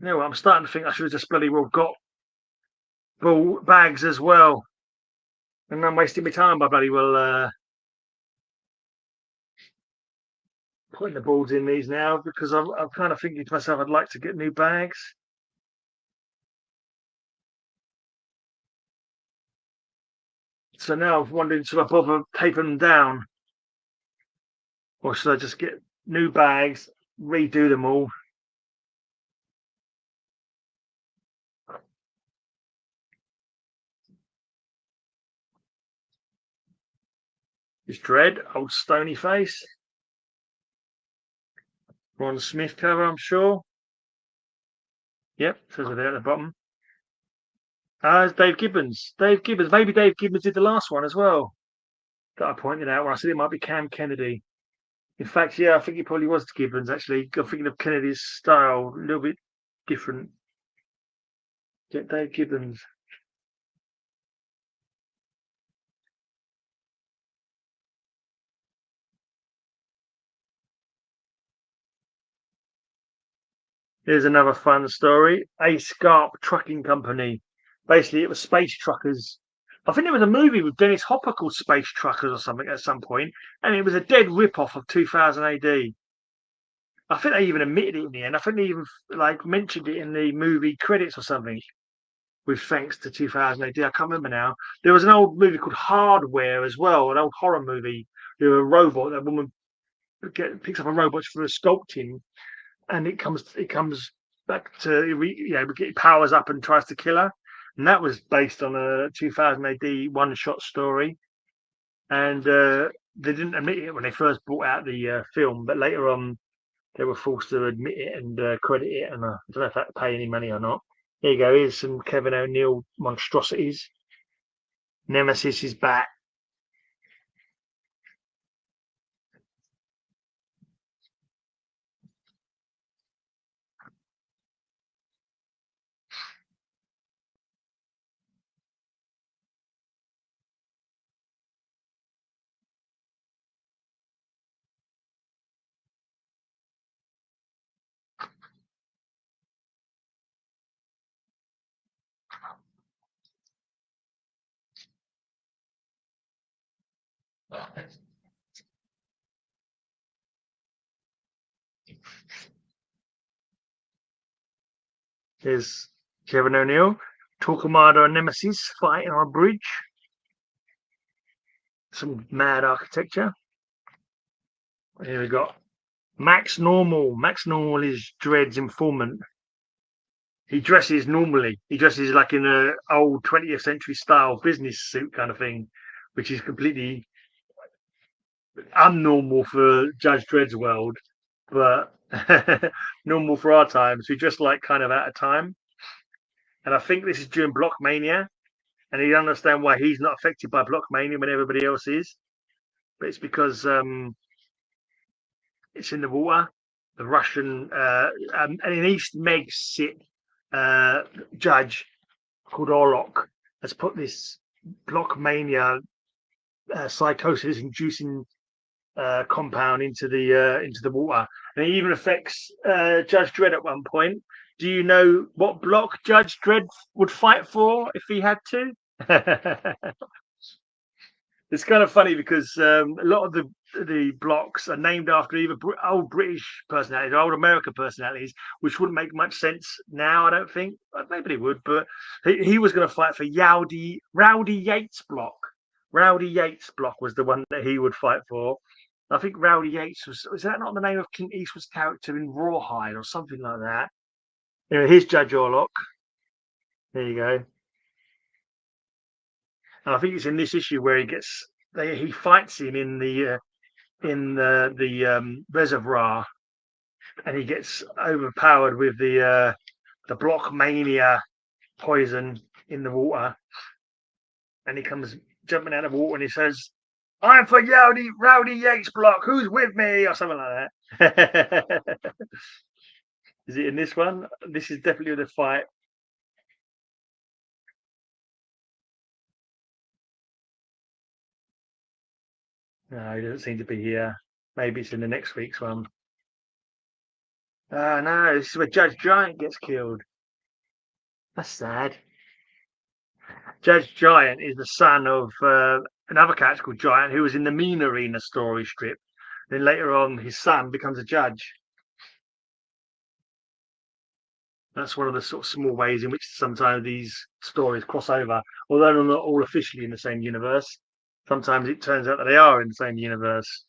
You know what? I'm starting to think I should have just bloody well got ball bags as well. And I'm wasting my time by bloody well putting the balls in these now because I'm kind of thinking to myself I'd like to get new bags. So now I'm wondering, should I bother taping them down? Or should I just get new bags, redo them all? It's Dread, old stony face. Ron Smith cover, I'm sure. Yep, says it there at the bottom. It's Dave Gibbons. Dave Gibbons. Maybe Dave Gibbons did the last one as well that I pointed out when I said it might be Cam Kennedy. In fact, yeah, I think it probably was Gibbons, actually. I'm thinking of Kennedy's style, a little bit different. Yeah, Dave Gibbons. Here's another fun story. A Scarp Trucking Company. Basically, it was space truckers. I think there was a movie with Dennis Hopper called Space Truckers or something at some point, and it was a dead rip-off of 2000 AD. I think they even admitted it in the end. I think they even like mentioned it in the movie credits or something. With thanks to 2000 AD, I can't remember now. There was an old movie called Hardware as well, an old horror movie. There was a robot. That woman picks up a robot for a sculpting, and it comes back to it powers up and tries to kill her. And that was based on a 2000 AD one-shot story. And they didn't admit it when they first brought out the film, but later on they were forced to admit it and credit it. And I don't know if that pay any money or not. There you go. Here's some Kevin O'Neill monstrosities. Nemesis is back. There's Kevin O'Neill, Torquemada and Nemesis fighting on a bridge. Some mad architecture. Here we got Max Normal. Max Normal is Dread's informant. He dresses normally. He dresses like in a old 20th century style business suit kind of thing, which is completely unnormal for Judge Dredd's world, but normal for our times. We dress like kind of out of time. And I think this is during Block Mania, and you understand why he's not affected by Block Mania when everybody else is. But it's because it's in the water. The Russian and in East Meg's judge called Orlok has put this Block Mania psychosis inducing compound into the water, and it even affects Judge Dredd at one point. Do you know what block Judge Dredd would fight for if he had to? It's kind of funny because a lot of the blocks are named after either old British personalities or old American personalities, which wouldn't make much sense now, I don't think. Maybe it would, but he was going to fight for Rowdy Yates block. Rowdy Yates block was the one that he would fight for. I think Rowdy Yates was that not the name of Clint Eastwood's character in Rawhide or something like that? You know, here's Judge Orlok. There you go. And I think it's in this issue where he fights him in the reservoir, and he gets overpowered with the Block Mania poison in the water, and he comes jumping out of the water and he says, "I'm for Rowdy Yates block. Who's with me?" or something like that. Is it in this one? This is definitely the fight. No, he doesn't seem to be here. Maybe it's in the next week's one. No, this is where Judge Giant gets killed. That's sad. Judge Giant is the son of another character called Giant who was in the Mean Arena story strip. Then later on, his son becomes a judge. That's one of the sort of small ways in which sometimes these stories cross over, although they're not all officially in the same universe. Sometimes it turns out that they are in the same universe.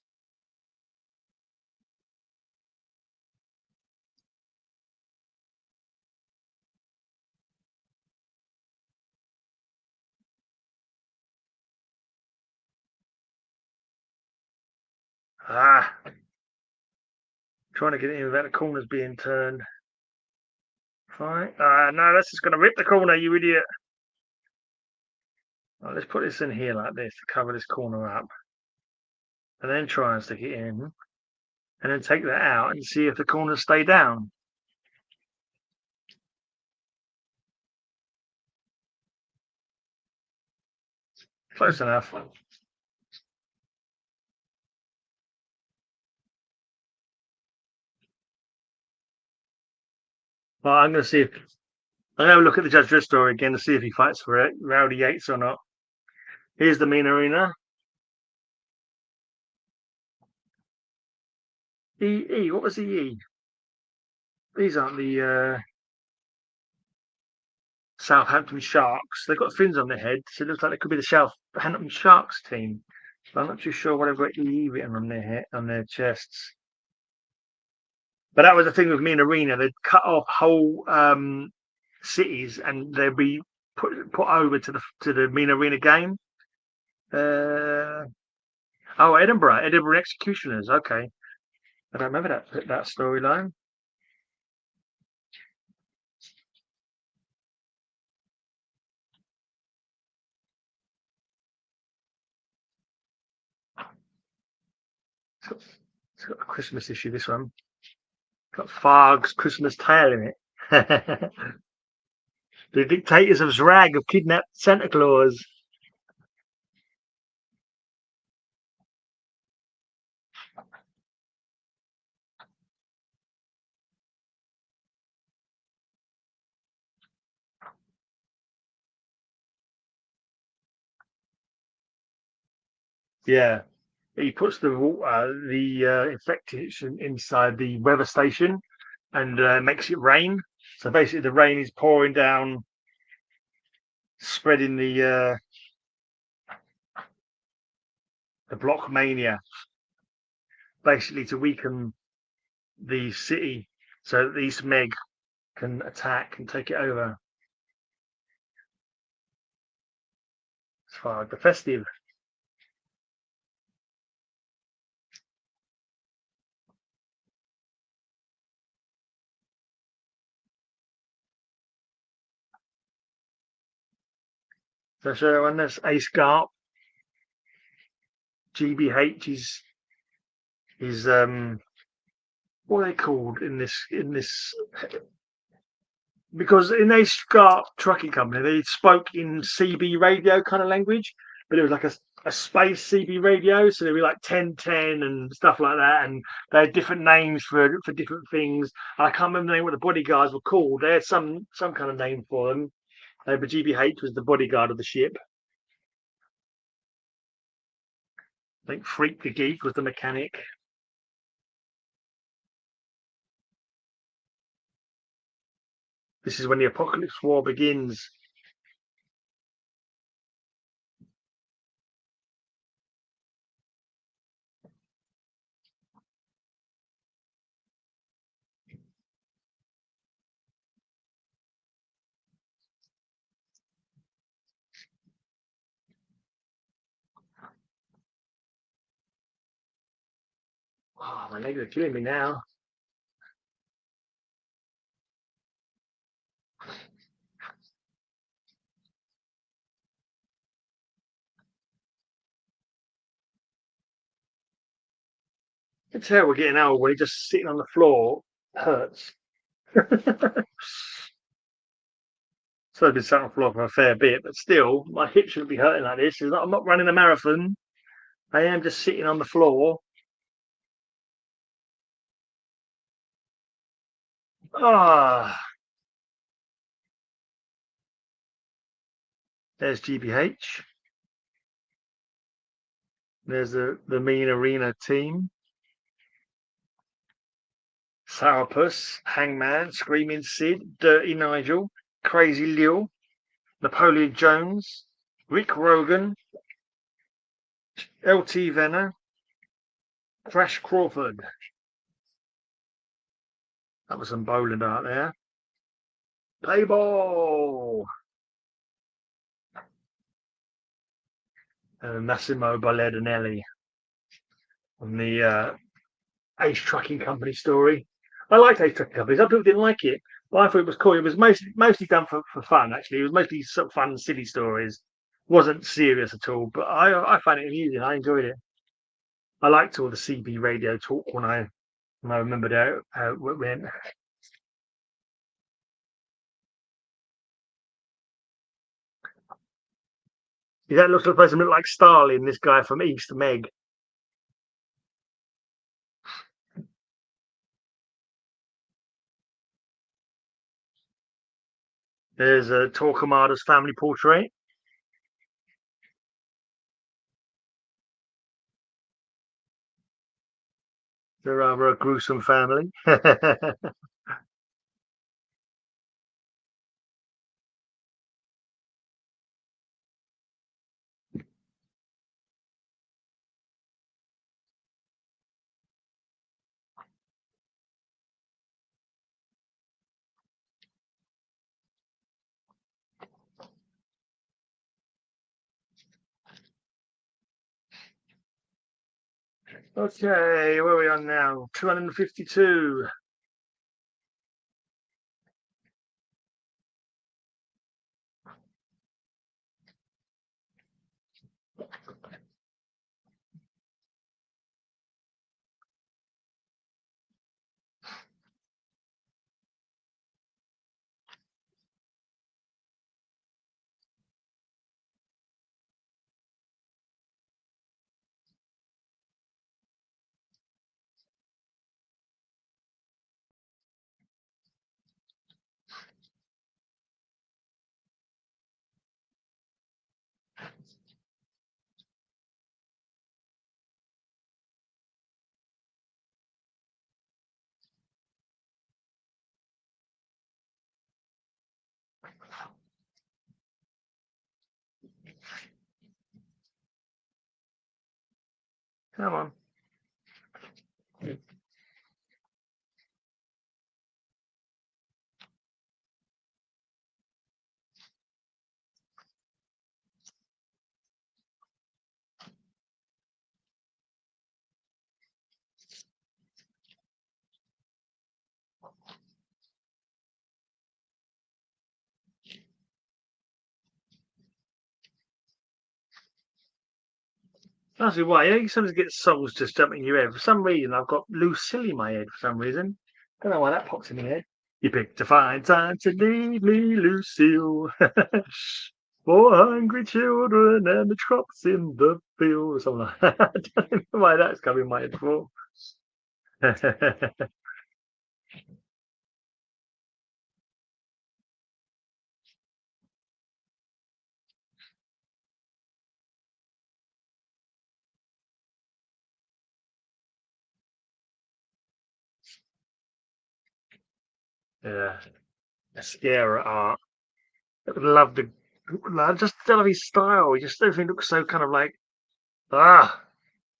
Ah, trying to get in without the corners being turned. Fine. No, that's just going to rip the corner, you idiot. Right, let's put this in here like this to cover this corner up. And then try and stick it in. And then take that out and see if the corners stay down. Close enough. Well, I'm going to see if I'm going to have a look at the Judge Dredd story again to see if he fights for it, Rowdy Yates or not. Here's the Mean Arena. What was the E? These aren't the Southampton Sharks. They've got fins on their head, so it looks like they could be the Southampton Sharks team. But I'm not too sure what they've got E written on their chests. But that was the thing with Mean Arena. They'd cut off whole cities and they'd be put over to the Mean Arena game. Edinburgh Executioners. Okay, I don't remember that storyline. It's got a Christmas issue. This one got Farg's Christmas Tale in it. The Dictators of Zrag have kidnapped Santa Claus. Yeah. he puts the water, the infection inside the weather station, and makes it rain. So basically, the rain is pouring down, spreading the block mania, basically to weaken the city, so that the East Meg can attack and take it over. As far as the festive. So when there's Ace Garp, GBH is what are they called in this because in Ace Garp trucking company they spoke in CB radio kind of language, but it was like a space CB radio, so there were like 1010 and stuff like that, and they had different names for different things. I can't remember the name what the bodyguards were called. They had some kind of name for them. But GBH was the bodyguard of the ship. I think Freak the Geek was the mechanic. This is when the Apocalypse War begins. Oh, my legs are killing me now. You can tell we're getting old when you're just sitting on the floor. It hurts. So I've been sat on the floor for a fair bit, but still, my hips shouldn't be hurting like this. I'm not running a marathon. I am just sitting on the floor. Ah, there's GBH. There's the Mean Arena team. Sourpuss, Hangman, Screaming Sid, Dirty Nigel, Crazy Lil, Napoleon Jones, Rick Rogan, LT Venner, Crash Crawford. That was some bowling out there. Play ball! And Massimo Ballardinelli on the Ace Trucking Company story. I liked Ace Trucking Company. Some people didn't like it, but I thought it was cool. It was mostly done for fun, actually. It was mostly sort of fun, silly stories. It wasn't serious at all, but I found it amusing. I enjoyed it. I liked all the CB radio talk when I remembered how it went. That looks supposed to look like Stalin, this guy from East Meg. There's a Torquemada's family portrait. They're rather a gruesome family. Okay, where are we on now? 252. Come on. That's why. You sometimes get souls just jumping in your head. For some reason, I've got Lucille in my head for some reason. Don't know why that pops in my head. You picked a fine time to leave me, Lucille. For hungry children and the crops in the field, or something like that. I don't know why that's coming in my head for. Yeah, Mascara art. I would love the. I just love his style. Just everything looks so kind of like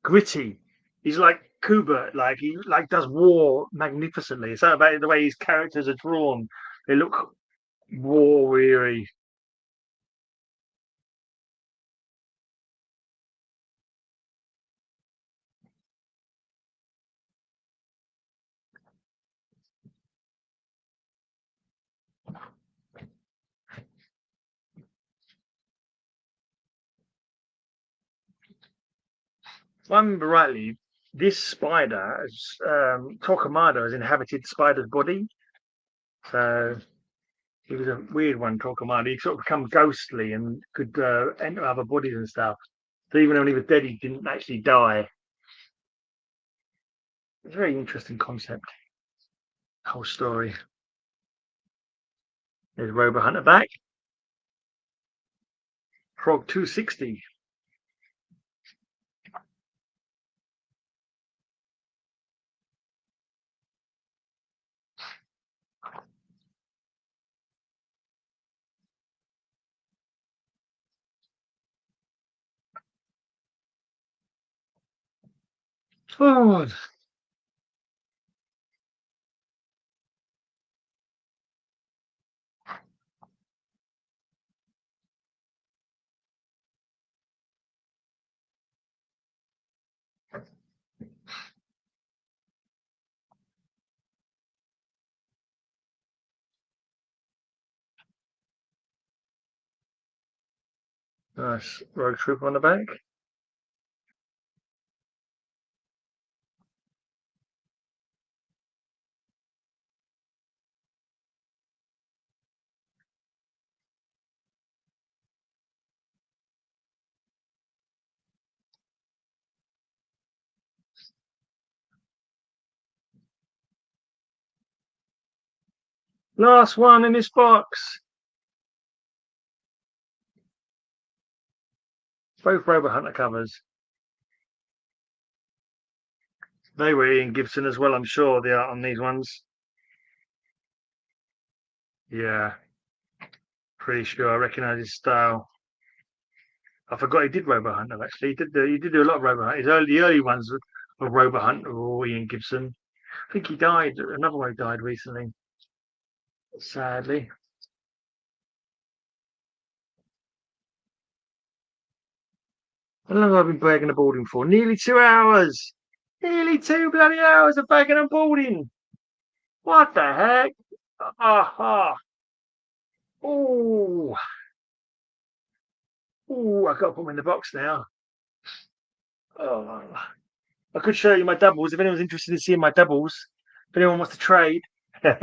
gritty. He's like Kubert, like he like does war magnificently. It's something about the way his characters are drawn. They look war weary. If I remember rightly, this spider, Torquemada, has inhabited the spider's body. So he was a weird one, Torquemada. He sort of become ghostly and could enter other bodies and stuff. So even when he was dead, he didn't actually die. It's a very interesting concept. Whole story. There's Robo Hunter back. Frog 260. Forward. Nice rogue trooper on the back. Last one in this box. Both Robo Hunter covers. They were Ian Gibson as well, I'm sure, the art on these ones. Yeah, pretty sure I recognise his style. I forgot he did Robo Hunter actually. He did do a lot of Robo Hunter. The early ones of Robo Hunter were all Ian Gibson. I think he died. Another one died recently, sadly. How long have I been bagging and boarding for? Nearly 2 hours. Nearly 2 bloody hours of bagging and boarding. What the heck? Aha. Oh. Oh, I've got to put them in the box now. Oh. I could show you my doubles if anyone's interested in seeing my doubles. If anyone wants to trade. Well,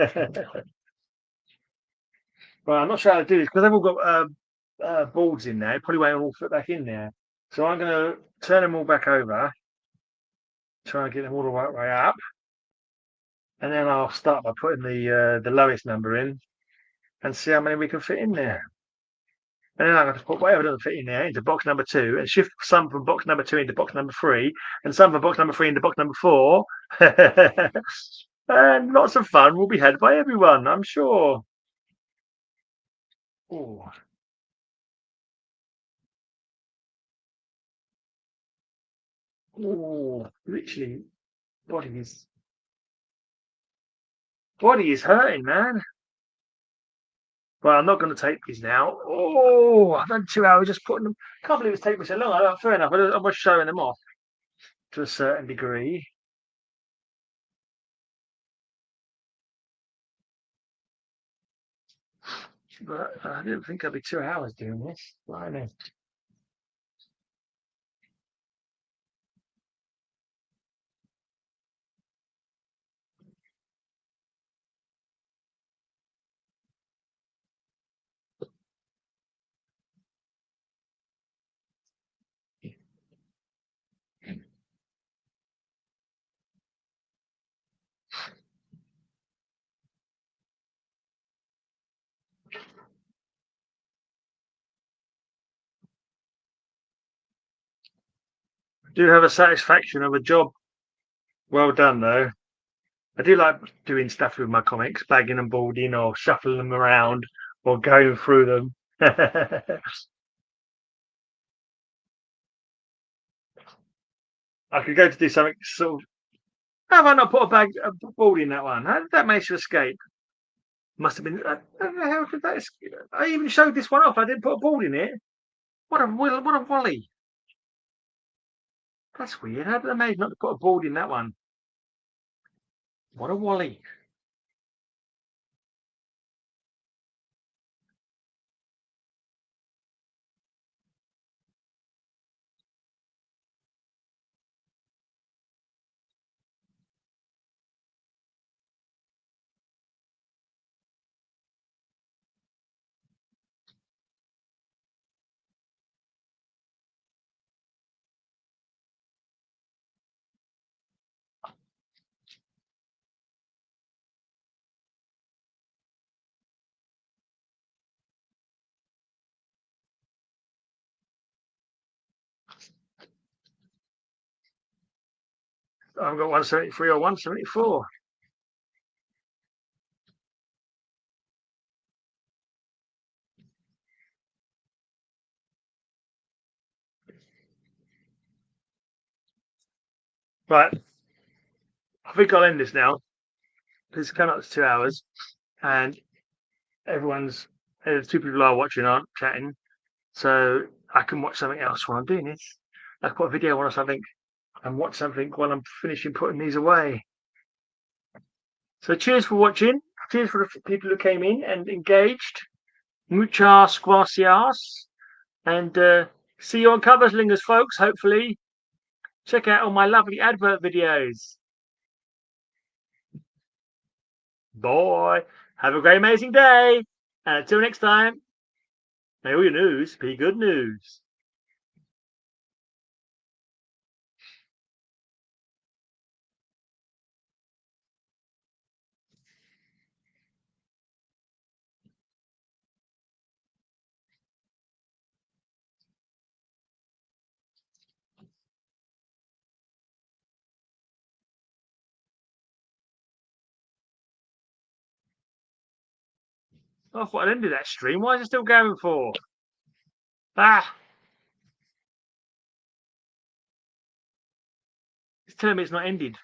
I'm not sure how to do this because they've all got boards in there. Probably won't all fit back in there. So I'm going to turn them all back over, try and get them all the right way up, and then I'll start by putting the lowest number in and see how many we can fit in there. And then I'm going to put whatever doesn't fit in there into box number 2 and shift some from box number 2 into box number 3 and some from box number 3 into box number 4. And lots of fun will be had by everyone, I'm sure. Oh. Oh, literally, body is hurting, man. Well, I'm not going to take these now. Oh, I've done 2 hours just putting them. Can't believe it's taken me so long. Fair enough. I was showing them off to a certain degree. But I didn't think I'd be 2 hours doing this. Blimey. Do have a satisfaction of a job well done, though. I do like doing stuff with my comics, bagging and boarding or shuffling them around or going through them. I could go to do something sort of. How have I not put a board in that one? How did that manage to escape? Must have been. How could that escape? I even showed this one off. I didn't put a board in it. What a volley! That's weird. How did I manage not to put a board in that one? What a volley! I've got 173 or 174. Right, I think I'll end this now. It's coming up to 2 hours, and everyone's two people are watching aren't chatting, so I can watch something else while I'm doing this. Like put a video on or something and watch something while I'm finishing putting these away. So cheers for watching. Cheers for the people who came in and engaged. Muchas gracias. And see you on Covers Lingers, folks, hopefully. Check out all my lovely advert videos. Bye. Have a great, amazing day. And until next time, may all your news be good news. I thought I'd ended that stream. Why is it still going for? Ah, it's telling me it's not ended.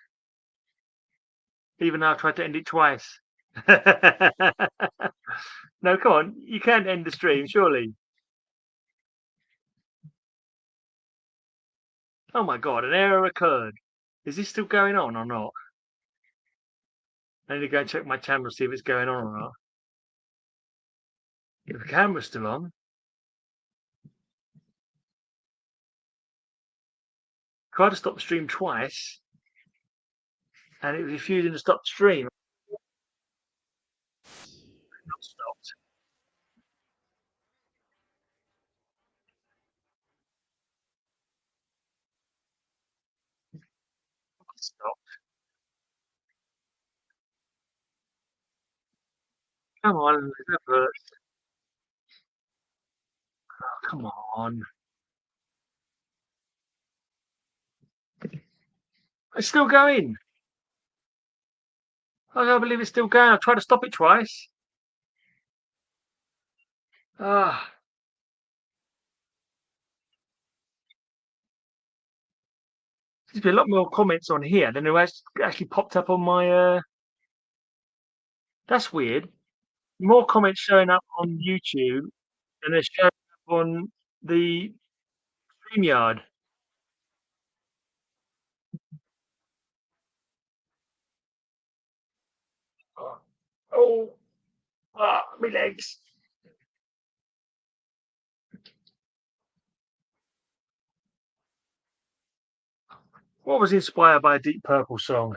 Even though I tried to end it twice. No, come on. You can't end the stream, surely. Oh my god, an error occurred. Is this still going on or not? I need to go and check my camera, see if it's going on or not. If the camera's still on. Tried to stop the stream twice, and it was refusing to stop the stream. Not stopped. Not stopped. Come on, oh, come on. It's still going. I can't believe it's still going. I tried to stop it twice. Ah, there's been a lot more comments on here than there has actually popped up on my. That's weird. More comments showing up on YouTube than they're showing up on the StreamYard. Oh, oh, my legs. What was inspired by a Deep Purple song?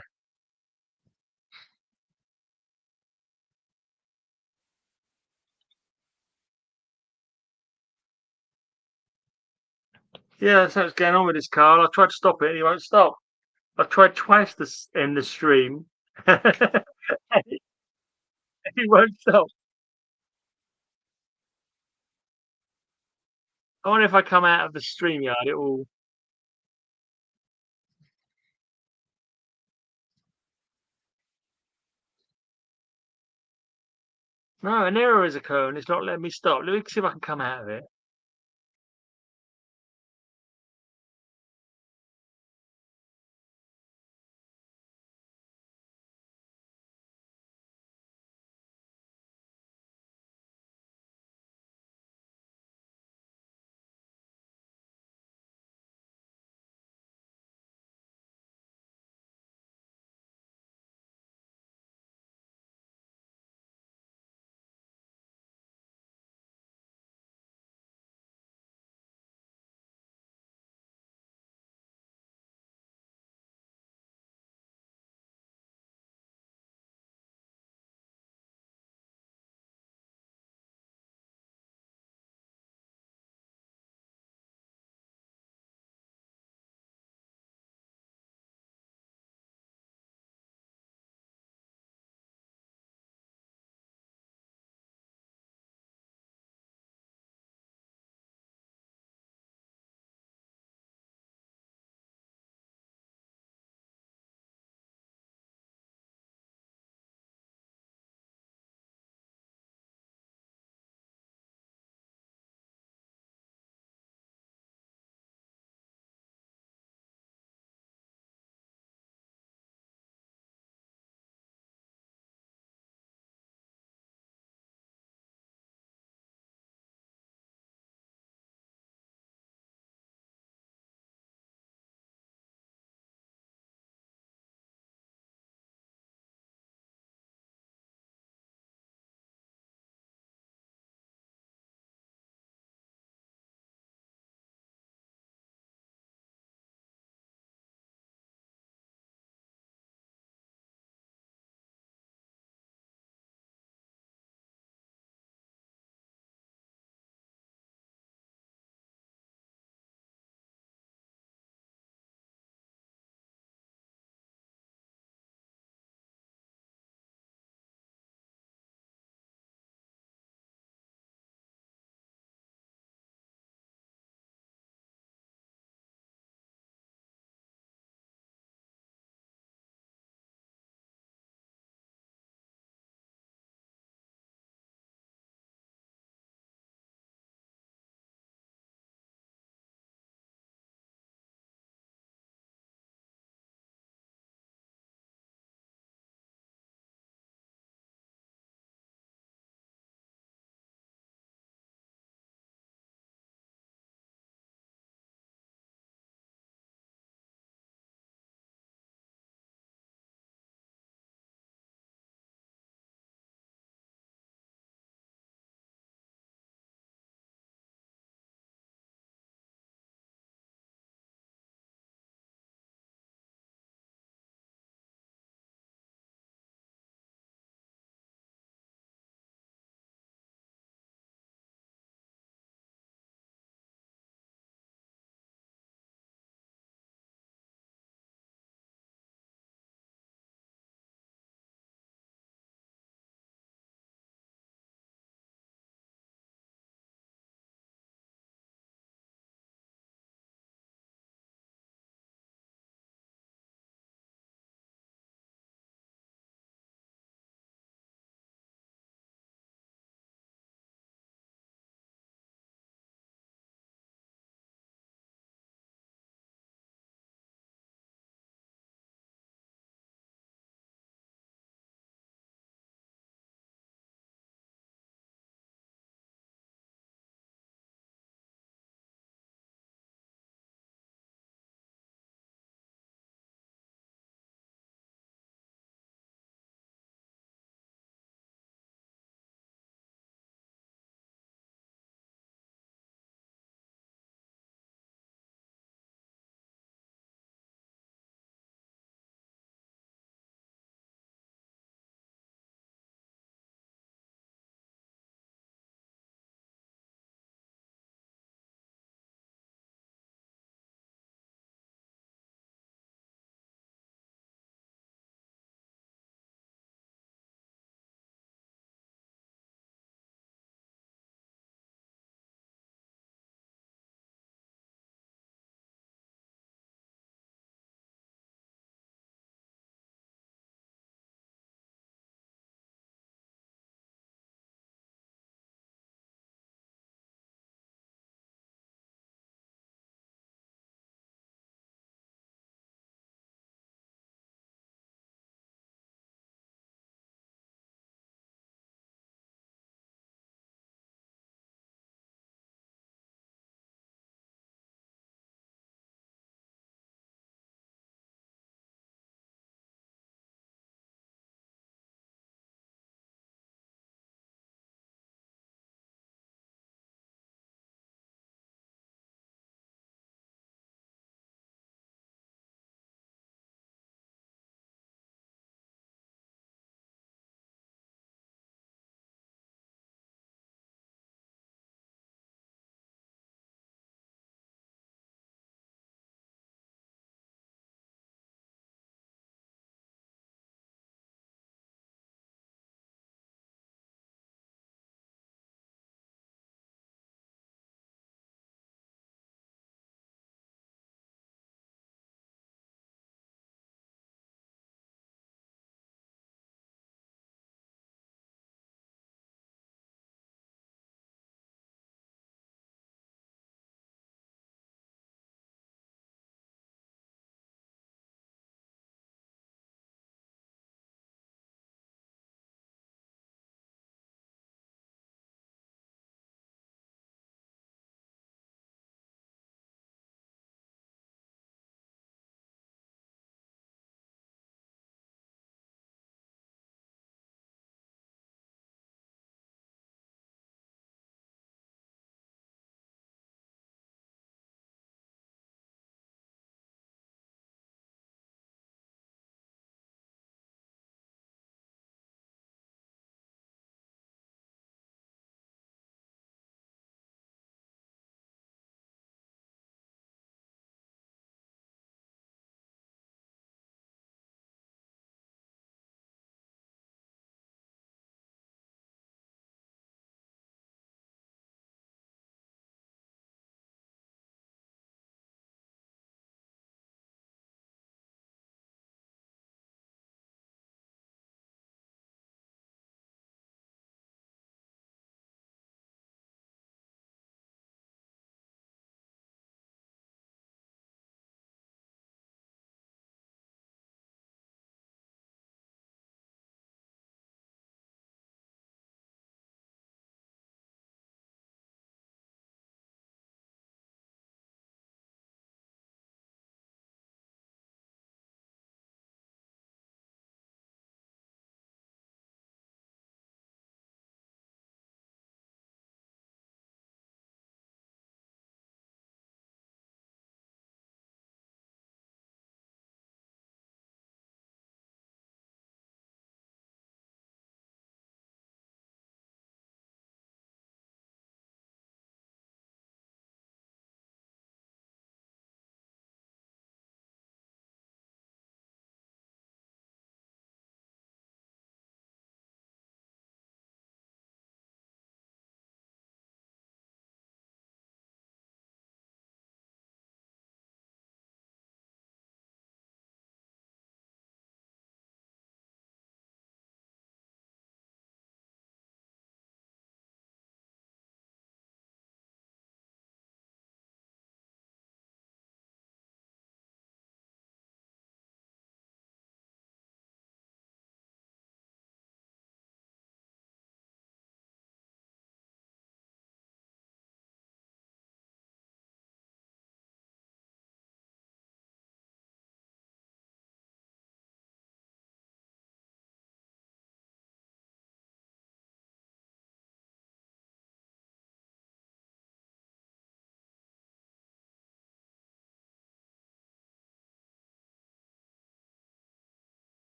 Yeah, that's what's going on with this car. I tried to stop it, and he won't stop. I tried twice to end the stream. He won't stop. I wonder if I come out of the StreamYard, it will. No, an error is occurring. It's not letting me stop. Let me see if I can come out of it.